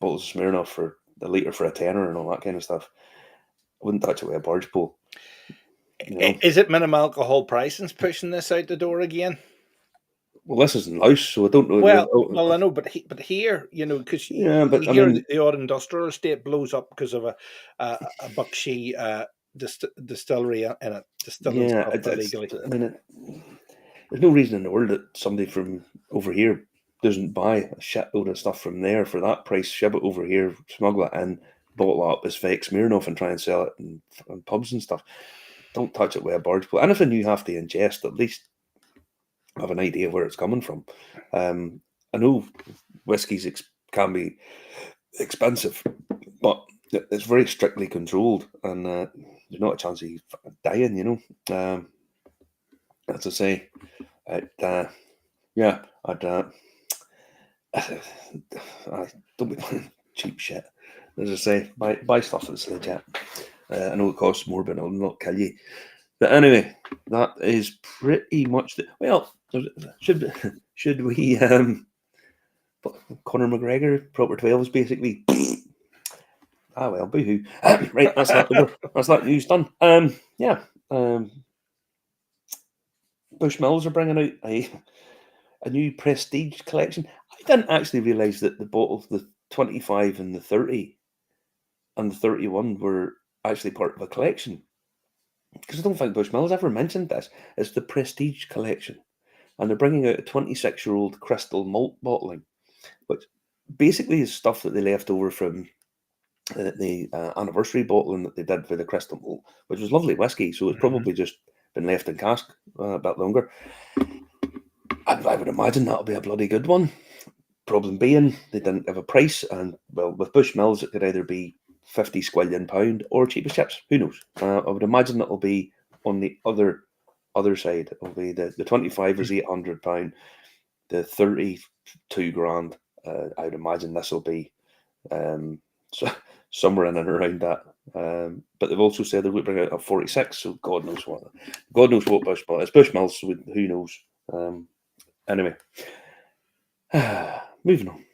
bottles of Smirnoff for a litre for a tenner and all that kind of stuff, I wouldn't touch it with a barge pole. Is it minimum alcohol pricing's pushing this out the door again? Well, this isn't Laos, so I don't know. Well, I know, but here, because you hear the odd industrial estate blows up because of a Buckshee distillery in it, distilling stuff illegally. I mean, there's no reason in the world that somebody from over here doesn't buy a shitload of stuff from there for that price, ship it over here, smuggle it in, bottle it up as fake Smirnoff and try and sell it in pubs and stuff. Don't touch it with a barge pole. Anything you have to ingest, at least have an idea where it's coming from. I know whiskies can be expensive, but it's very strictly controlled, and there's not a chance of you dying, as I say, I don't be buying cheap shit. As I say, buy stuff that's legit. I know it costs more, but it'll not kill you. But anyway, that is pretty much should we Conor McGregor proper 12s basically. Well, boo-hoo. Right, that's that over. That's that news done. Bushmills are bringing out a new prestige collection. I didn't actually realise that the bottles, the 25 and the 30 and the 31 were actually part of a collection. Because I don't think Bushmills ever mentioned this. It's the Prestige collection. And they're bringing out a 26-year-old crystal malt bottling, which basically is stuff that they left over from the anniversary bottling that they did for the crystal malt, which was lovely whiskey. So it's probably just been left in cask a bit longer. I would imagine that'll be a bloody good one. Problem being, they didn't have a price, and well, with Bushmills, it could either be 50 squillion pound or cheap as chips. Who knows? I would imagine it'll be on the other side. It'll be the 25 is £800, the 32 grand. I would imagine this will be so somewhere in and around that. But they've also said they would bring out a 46. So God knows what Bushmills. It's Bushmills. So who knows? Anyway. Moving on.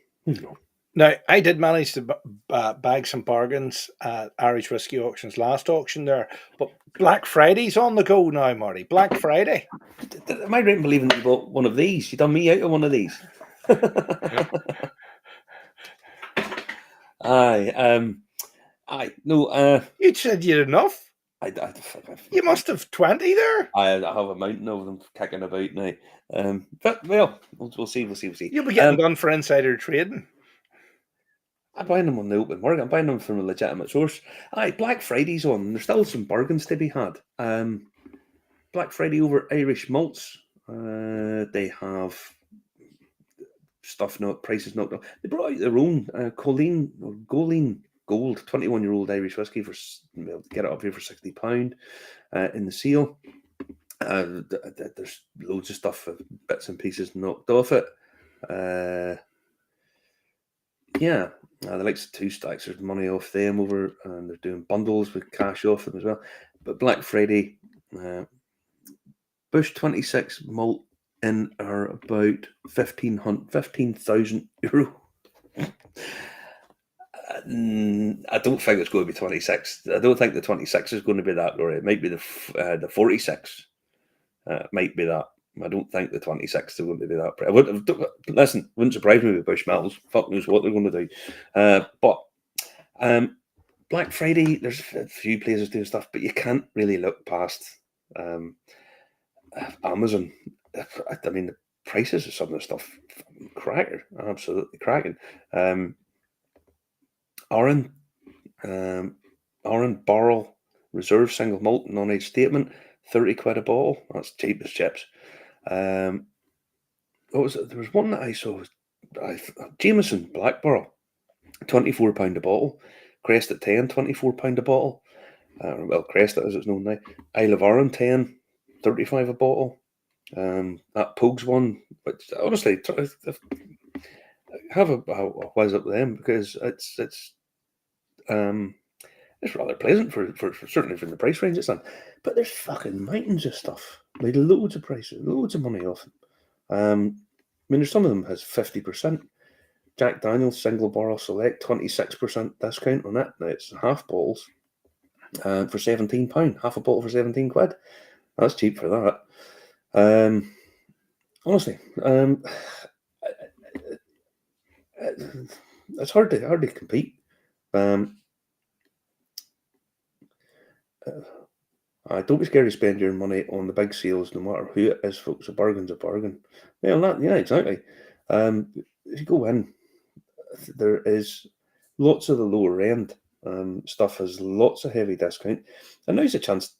Now, I did manage to bag some bargains at Irish Whiskey Auctions last auction there, but Black Friday's on the go now, Marty. Black Friday. Am I right in believing that you bought one of these? You done me out of one of these? No. You said you had enough. You must have 20 there. I have a mountain of them kicking about now. But well, we'll see. You'll be getting done for insider trading. I'm buying them on the open market. I'm buying them from a legitimate source. Black Friday's on. There's still some bargains to be had. Black Friday over Irish malts. They have stuff prices knocked off. They brought out their own Goleen Gold 21-year-old Irish whiskey for get it up here for £60 in the seal. There's loads of stuff, bits and pieces knocked off it. The likes of Two Stacks, there's money off them over, and they're doing bundles with cash off them as well. But Black Friday, Bush 26 malt in are about €15,000. I don't think it's going to be 26. I don't think the 26 is going to be that, or it might be the 46. Might be that. I don't think the 26 is going to be that. Wouldn't surprise me with Bushmills. Fuck knows what they're going to do. But Black Friday, there's a few places doing stuff, but you can't really look past Amazon. I mean, the prices of some of the stuff, cracker, absolutely cracking. Oran Barrel Reserve Single Malt Non-Age Statement, 30 quid a bottle. That's cheap as chips. What was it? There was one that I saw. Jameson Black Barrel, £24 a bottle. Crest at 10, £24 a bottle. Crest as it's known now. Isle of Arran 10, 35 a bottle. That Pogues one, which honestly, have a whiz up with them, because it's rather pleasant for certainly from the price range it's on. But there's fucking mountains of stuff, like loads of prices, loads of money off them. I mean, there's some of them has 50%. Jack Daniel's Single Barrel Select, 26% discount on it. Now it's half bottles for £17, half a bottle for 17 quid. That's cheap for that. Honestly, it's hard to compete. Don't be scared to spend your money on the big sales, no matter who it is, folks. A bargain's a bargain. Yeah, exactly. If you go in, there is lots of the lower end stuff has lots of heavy discount, and now's a chance to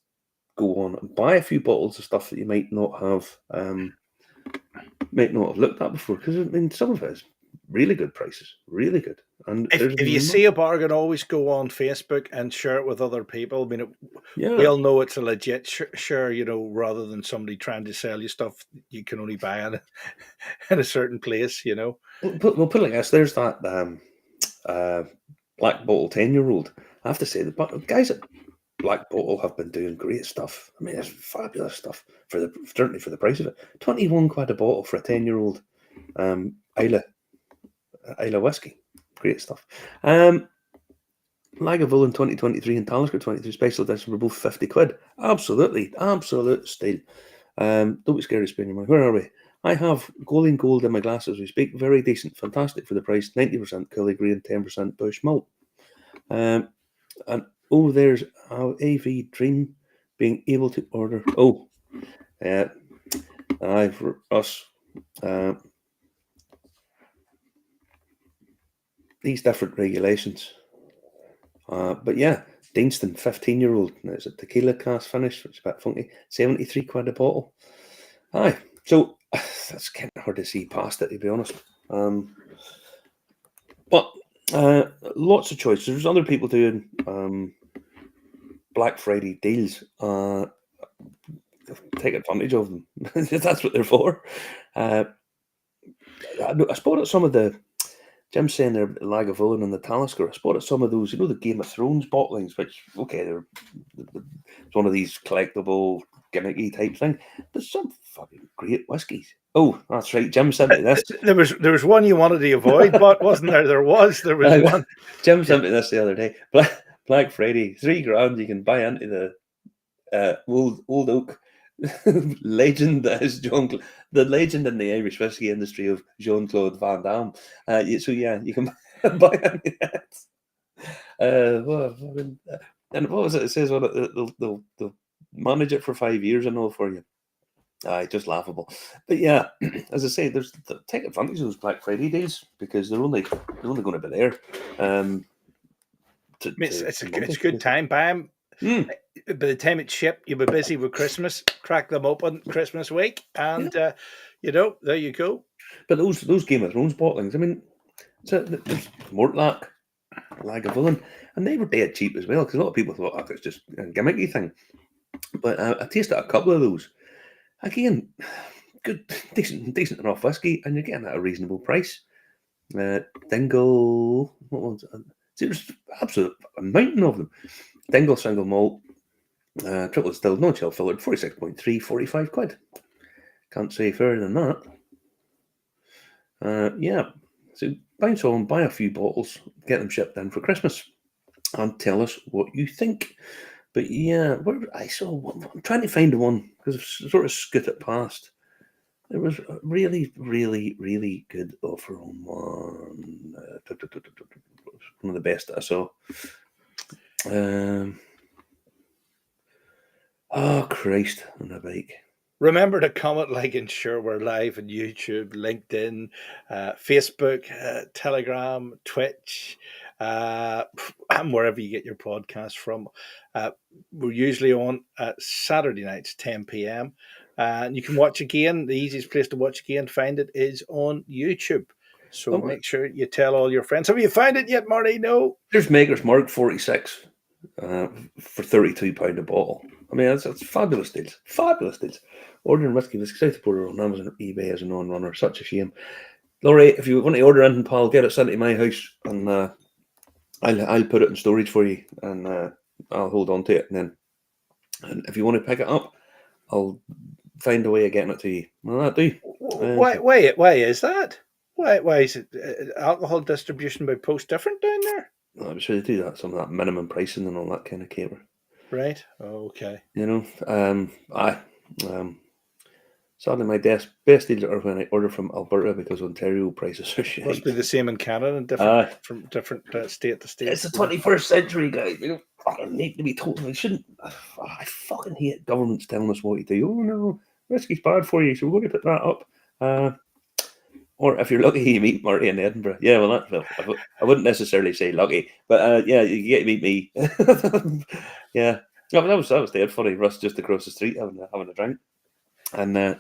go on and buy a few bottles of stuff that you might not have looked at before, because I mean, some of it is really good prices, really good. And if you see a bargain, always go on Facebook and share it with other people. I mean, we all know it's a legit share, rather than somebody trying to sell you stuff you can only buy in a certain place, We'll put it like this. There's that Black Bottle 10-year-old. I have to say, the guys at Black Bottle have been doing great stuff. I mean, it's fabulous stuff certainly for the price of it. 21 quid a bottle for a 10-year-old Islay whiskey. Great stuff. Lagavulin 2023 and Talisker 23 special edition were both 50 quid. Absolute steal. Don't be scared to spend your money. Where are we? I have Goaling Gold in my glass as we speak. Very decent, fantastic for the price. 90% Cully Green, 10% Bush Malt. And there's our AV Dream being able to order. For us. These different regulations. But yeah, Deanston, 15-year-old. It's a tequila cast finish, which is a bit funky. 73 quid a bottle. Aye. So that's kind of hard to see past it, to be honest. But lots of choices. There's other people doing Black Friday deals. Take advantage of them. That's what they're for. I spotted some of the Jim's saying they're Lagavulin and the Talisker. I spotted some of those, the Game of Thrones bottlings, which, they're it's one of these collectible, gimmicky type thing. There's some fucking great whiskies. Oh, that's right. Jim sent me this. There was one you wanted to avoid, but wasn't there? There was one. Jim sent me this the other day. Black Friday, £3,000 you can buy into the Old Oak legend that is the legend in the Irish whiskey industry of Jean-Claude Van Damme. So yeah, you can buy any of that. And what was it? It says on it they'll manage it for 5 years and all for you. Just laughable. But yeah, as I say, take advantage of those Black Friday deals because they're only going to be there. It's a good time. Buy them. By the time it's shipped, you'll be busy with Christmas. Crack them open Christmas week, and there you go. But those Game of Thrones bottlings, I mean, there's Mortlach, Lagavulin, and they were dead cheap as well because a lot of people thought it's just a gimmicky thing. But I tasted a couple of those. Again, good, decent enough whiskey, and you're getting at a reasonable price. Dingle, what was it? There's absolute a mountain of them. Dingle single malt, triple distilled, no chill filtered, 46.3, 45 quid. Can't say fairer than that. Yeah, so bounce on, buy a few bottles, get them shipped in for Christmas, and tell us what you think. But yeah, I saw one. I'm trying to find one because I've sort of scoot it past. There was a really, really, really good offer on one. One of the best that I saw. Oh, Christ, on a bike. Remember to comment, like, and share. We're live on YouTube, LinkedIn, Facebook, Telegram, Twitch, and wherever you get your podcast from. We're usually on Saturday nights, 10 p.m. And you can watch again. The easiest place to watch again, find it, is on YouTube. So make sure you tell all your friends. Have you found it yet, Marty? No. There's Maker's Mark 46 for £32 a bottle. I mean, that's fabulous deals. Fabulous deals. Ordering whiskey South Porter on Amazon or eBay as a non-runner. Such a shame. Laurie, if you want to order anything, pal, get it sent to my house and I'll put it in storage for you and I'll hold on to it. And if you want to pick it up, I'll find a way of getting it to you. Well, that do. Why is that? Why is it alcohol distribution by post different down there? I'm sure they do that. Some of that minimum pricing and all that kind of caper. Right. Okay. Sadly, my best deals are when I order from Alberta because Ontario prices are shit. Must be the same in Canada and from different state to state. It's the 21st century, guys. We don't fucking need to be told. We shouldn't. I fucking hate governments telling us what to do. Oh no, whiskey's bad for you, so we're going to put that up. Or if you're lucky, you meet Marty in Edinburgh. Yeah, I wouldn't necessarily say lucky, but yeah, you get to meet me. Yeah, that was dead funny. Russ just across the street having a drink, and I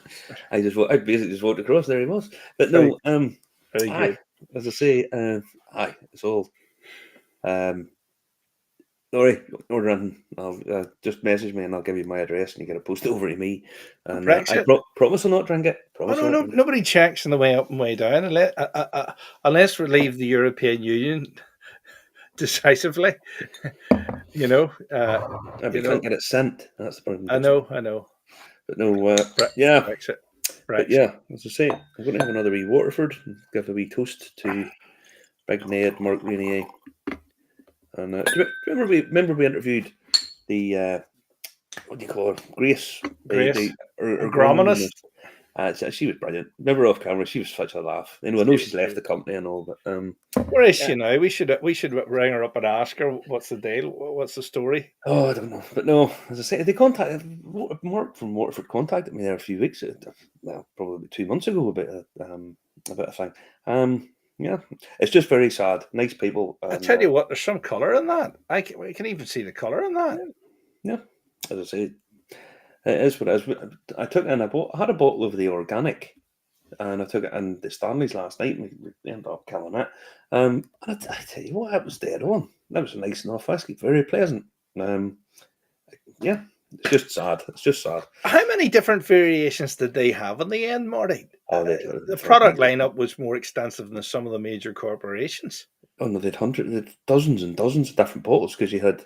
basically just walked across. There he was. But no, very good. As I say, it's all. Sorry, order anything. I'll just message me and I'll give you my address and you get it posted over to me. And I promise I'll not drink it. Nobody checks on the way up and way down unless we leave the European Union decisively. You can't get it sent. That's the problem. I know. But no, yeah. Brexit. Right. But yeah, as I say, I'm going to have another wee Waterford and give a wee toast to Big Ned, Mark Reynier. And remember we interviewed the what do you call her? Grace, or Grominus. She was brilliant. Never off camera. She was such a laugh. I know she's left the company and all, but where is she now? We should ring her up and ask her what's the deal, what's the story. Oh, I don't know, but no, as I say, they contacted Mark from Waterford contacted me there a few weeks, well, probably 2 months ago about a thing. Yeah, it's just very sad. Nice people. I tell you what, there's some colour in that. We can even see the colour in that. Yeah, as I say, it is what it is. I took in I had a bottle of the organic, and I took it in the Stanley's last night, and we ended up killing it. And I tell you what, it was dead on. That was a nice enough whiskey, very pleasant. Yeah, it's just sad. It's just sad. How many different variations did they have in the end, Marty? Oh, the product lineup was more extensive than some of the major corporations. Oh no, they'd dozens and dozens of different bottles, because you had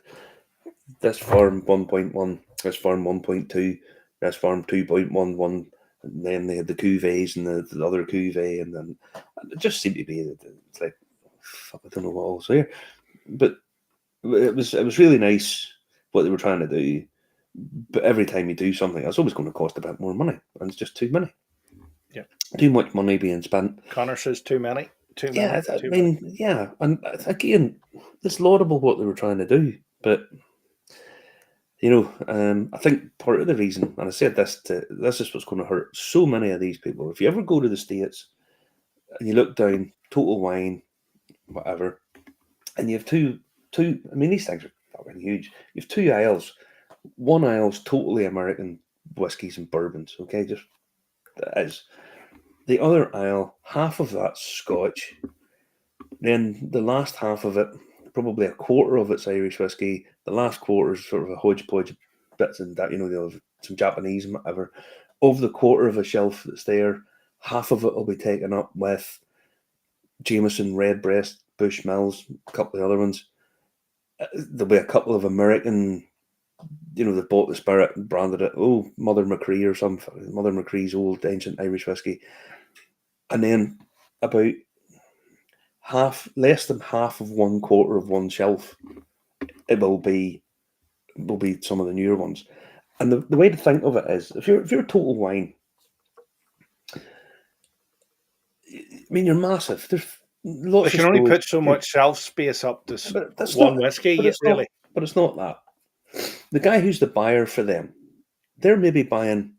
this farm 1.1, this farm 1.2, this farm 2.11, and then they had the cuvées and the other cuvée, and then it just seemed to be, it's like, fuck, I don't know what else there. But it was really nice what they were trying to do. But every time you do something, it's always going to cost a bit more money, and it's just too many. Yeah, too much money being spent. Connor says too many. Yeah, yeah, and again, it's laudable what they were trying to do, but I think part of the reason, and I said this is what's going to hurt so many of these people. If you ever go to the States and you look down Total Wine, whatever, and you have two. I mean, these things are fucking huge. You have two aisles. One aisle's totally American whiskies and bourbons. Okay, just that is. The other aisle, half of that's Scotch. Then the last half of it, probably a quarter of it's Irish whiskey. The last quarter is sort of a hodgepodge of bits and that, some Japanese and whatever. Of the quarter of a shelf that's there, half of it will be taken up with Jameson, Redbreast, Bushmills, a couple of other ones. There'll be a couple of American, they bought the spirit and branded it, Mother McCree or something, Mother McCree's old ancient Irish whiskey. And then about less than half of one quarter of one shelf, it will be some of the newer ones. And the way to think of it is, if you're Total Wine, I mean, you're massive. There's lots. They can only put so much shelf space up to one whiskey, really. But it's not that. The guy who's the buyer for them, they're maybe buying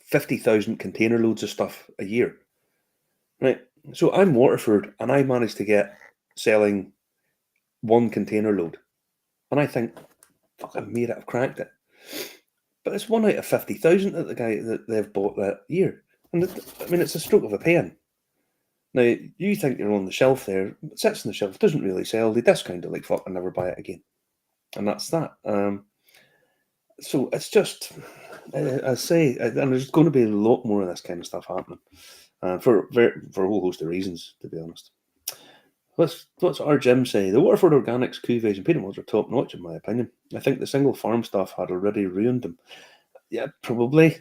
50,000 container loads of stuff a year, right? So I'm Waterford, and I managed to get selling one container load, and I think, fuck, I've made it, I've cracked it. But it's 1 out of 50,000 that the guy that they've bought that year, and it's a stroke of a pen. Now you think you're on the shelf there, it sits on the shelf, doesn't really sell. They discount it like fuck and never buy it again, and that's that. So it's just, I say, and there's going to be a lot more of this kind of stuff happening, for a whole host of reasons, to be honest. What's our Jim say? The Waterford Organics, Cuvées and Pinot Noirs are top notch in my opinion. I think the single farm stuff had already ruined them. Yeah, probably.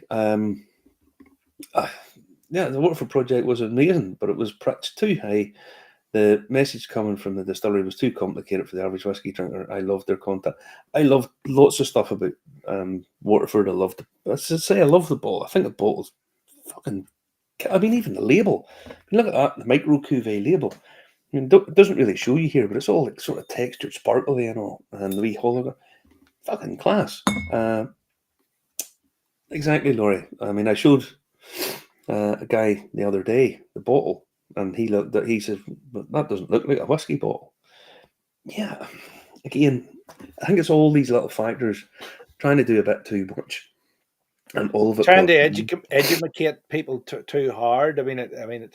Yeah, the Waterford project was amazing, but it was pitched too high. The message coming from the distillery was too complicated for the average whiskey drinker. I loved their content. I loved lots of stuff about Waterford. I love the bottle. I think the bottle's fucking. I mean, even the label. I mean, look at that, the micro cuvee label. I mean, it doesn't really show you here, but it's all like sort of textured, sparkly and all, and the wee hologram. Fucking class. Exactly, Laurie. I mean, I showed a guy the other day the bottle, and he looked at. He said, "But that doesn't look like a whiskey bottle." Yeah. Again, I think it's all these little factors trying to do a bit too much, and all of it trying to educate people too hard. I mean,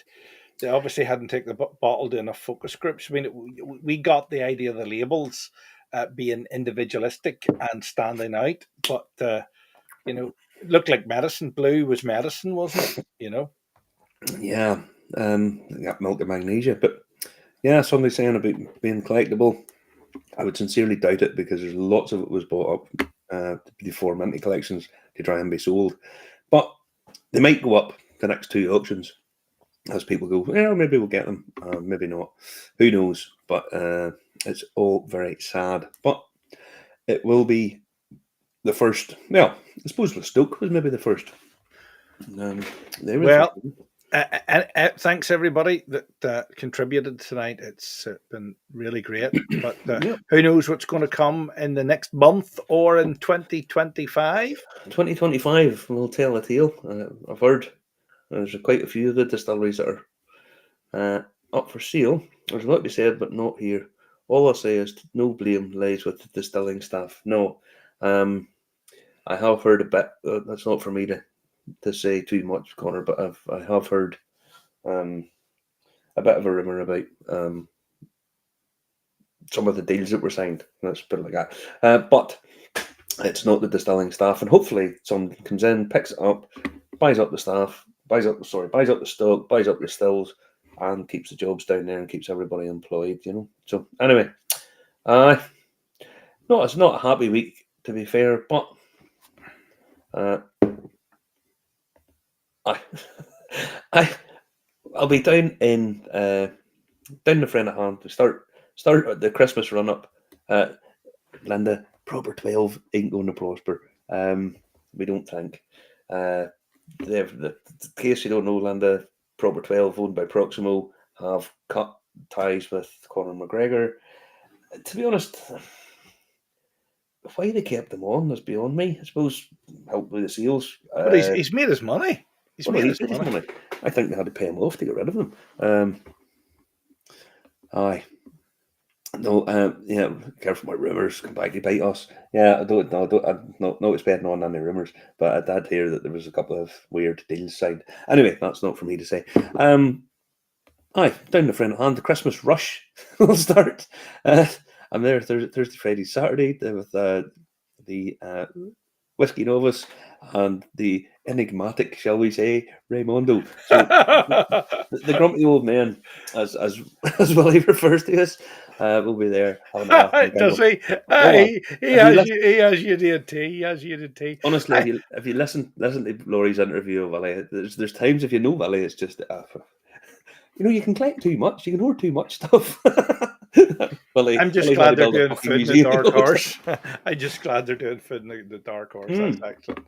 they obviously hadn't taken the bottle to enough focus groups. I mean, we got the idea of the labels being individualistic and standing out, but it looked like medicine. Blue was medicine, wasn't it? Yeah, got milk and magnesia, but yeah, somebody saying about being collectible. I would sincerely doubt it, because there's lots of it was bought up before minty collections to try and be sold, but they might go up the next two auctions as people go, well, maybe we'll get them, maybe not, who knows. But it's all very sad, but it will be the first. Well, I suppose with Stoke was maybe the first Well, thanks everybody that contributed tonight. It's been really great. But who knows what's going to come in the next month or in 2025? 2025 will tell a tale. I've heard there's quite a few of the distilleries that are up for sale. There's a lot to be said, but not here. All I'll say is no blame lies with the distilling staff. No. I have heard a bit. That's not for me to say too much, Connor, but I have heard a bit of a rumour about some of the deals that were signed. Let's put it like that. But it's not the distilling staff, and hopefully someone comes in, picks it up, buys up the staff, buys up the stock, buys up the stills, and keeps the jobs down there and keeps everybody employed. So anyway, no, it's not a happy week to be fair, but I'll be down in down the Friend of Hand to start the Christmas run up. Linda, Proper 12 ain't going to prosper. We don't think. In case you don't know, Linda, Proper 12, owned by Proximo, have cut ties with Conor McGregor. To be honest, why they kept them on is beyond me. I suppose help with the sales. But he's made his money. He's made his money. I think they had to pay him off to get rid of them. Aye. No, careful my rumours come back to bite us. Yeah, I'm not expecting on any rumours, but I did hear that there was a couple of weird deals signed. Anyway, that's not for me to say. Aye, down the Friend of Hand, the Christmas rush will start. I'm there Thursday, Friday, Saturday with the Whiskey Novice and the enigmatic, shall we say, Raymondo. So the grumpy old man, as Willie refers to us, will be there. Does he? He has you to a T. He has you to tea. Honestly, if you listen to Laurie's interview of Willie, there's times if you know Willie, it's just you can collect too much, you can hoard too much stuff. Willie, I'm just glad they're doing food in the Dark Horse. I'm just glad they're doing food in the Dark Horse. That's excellent.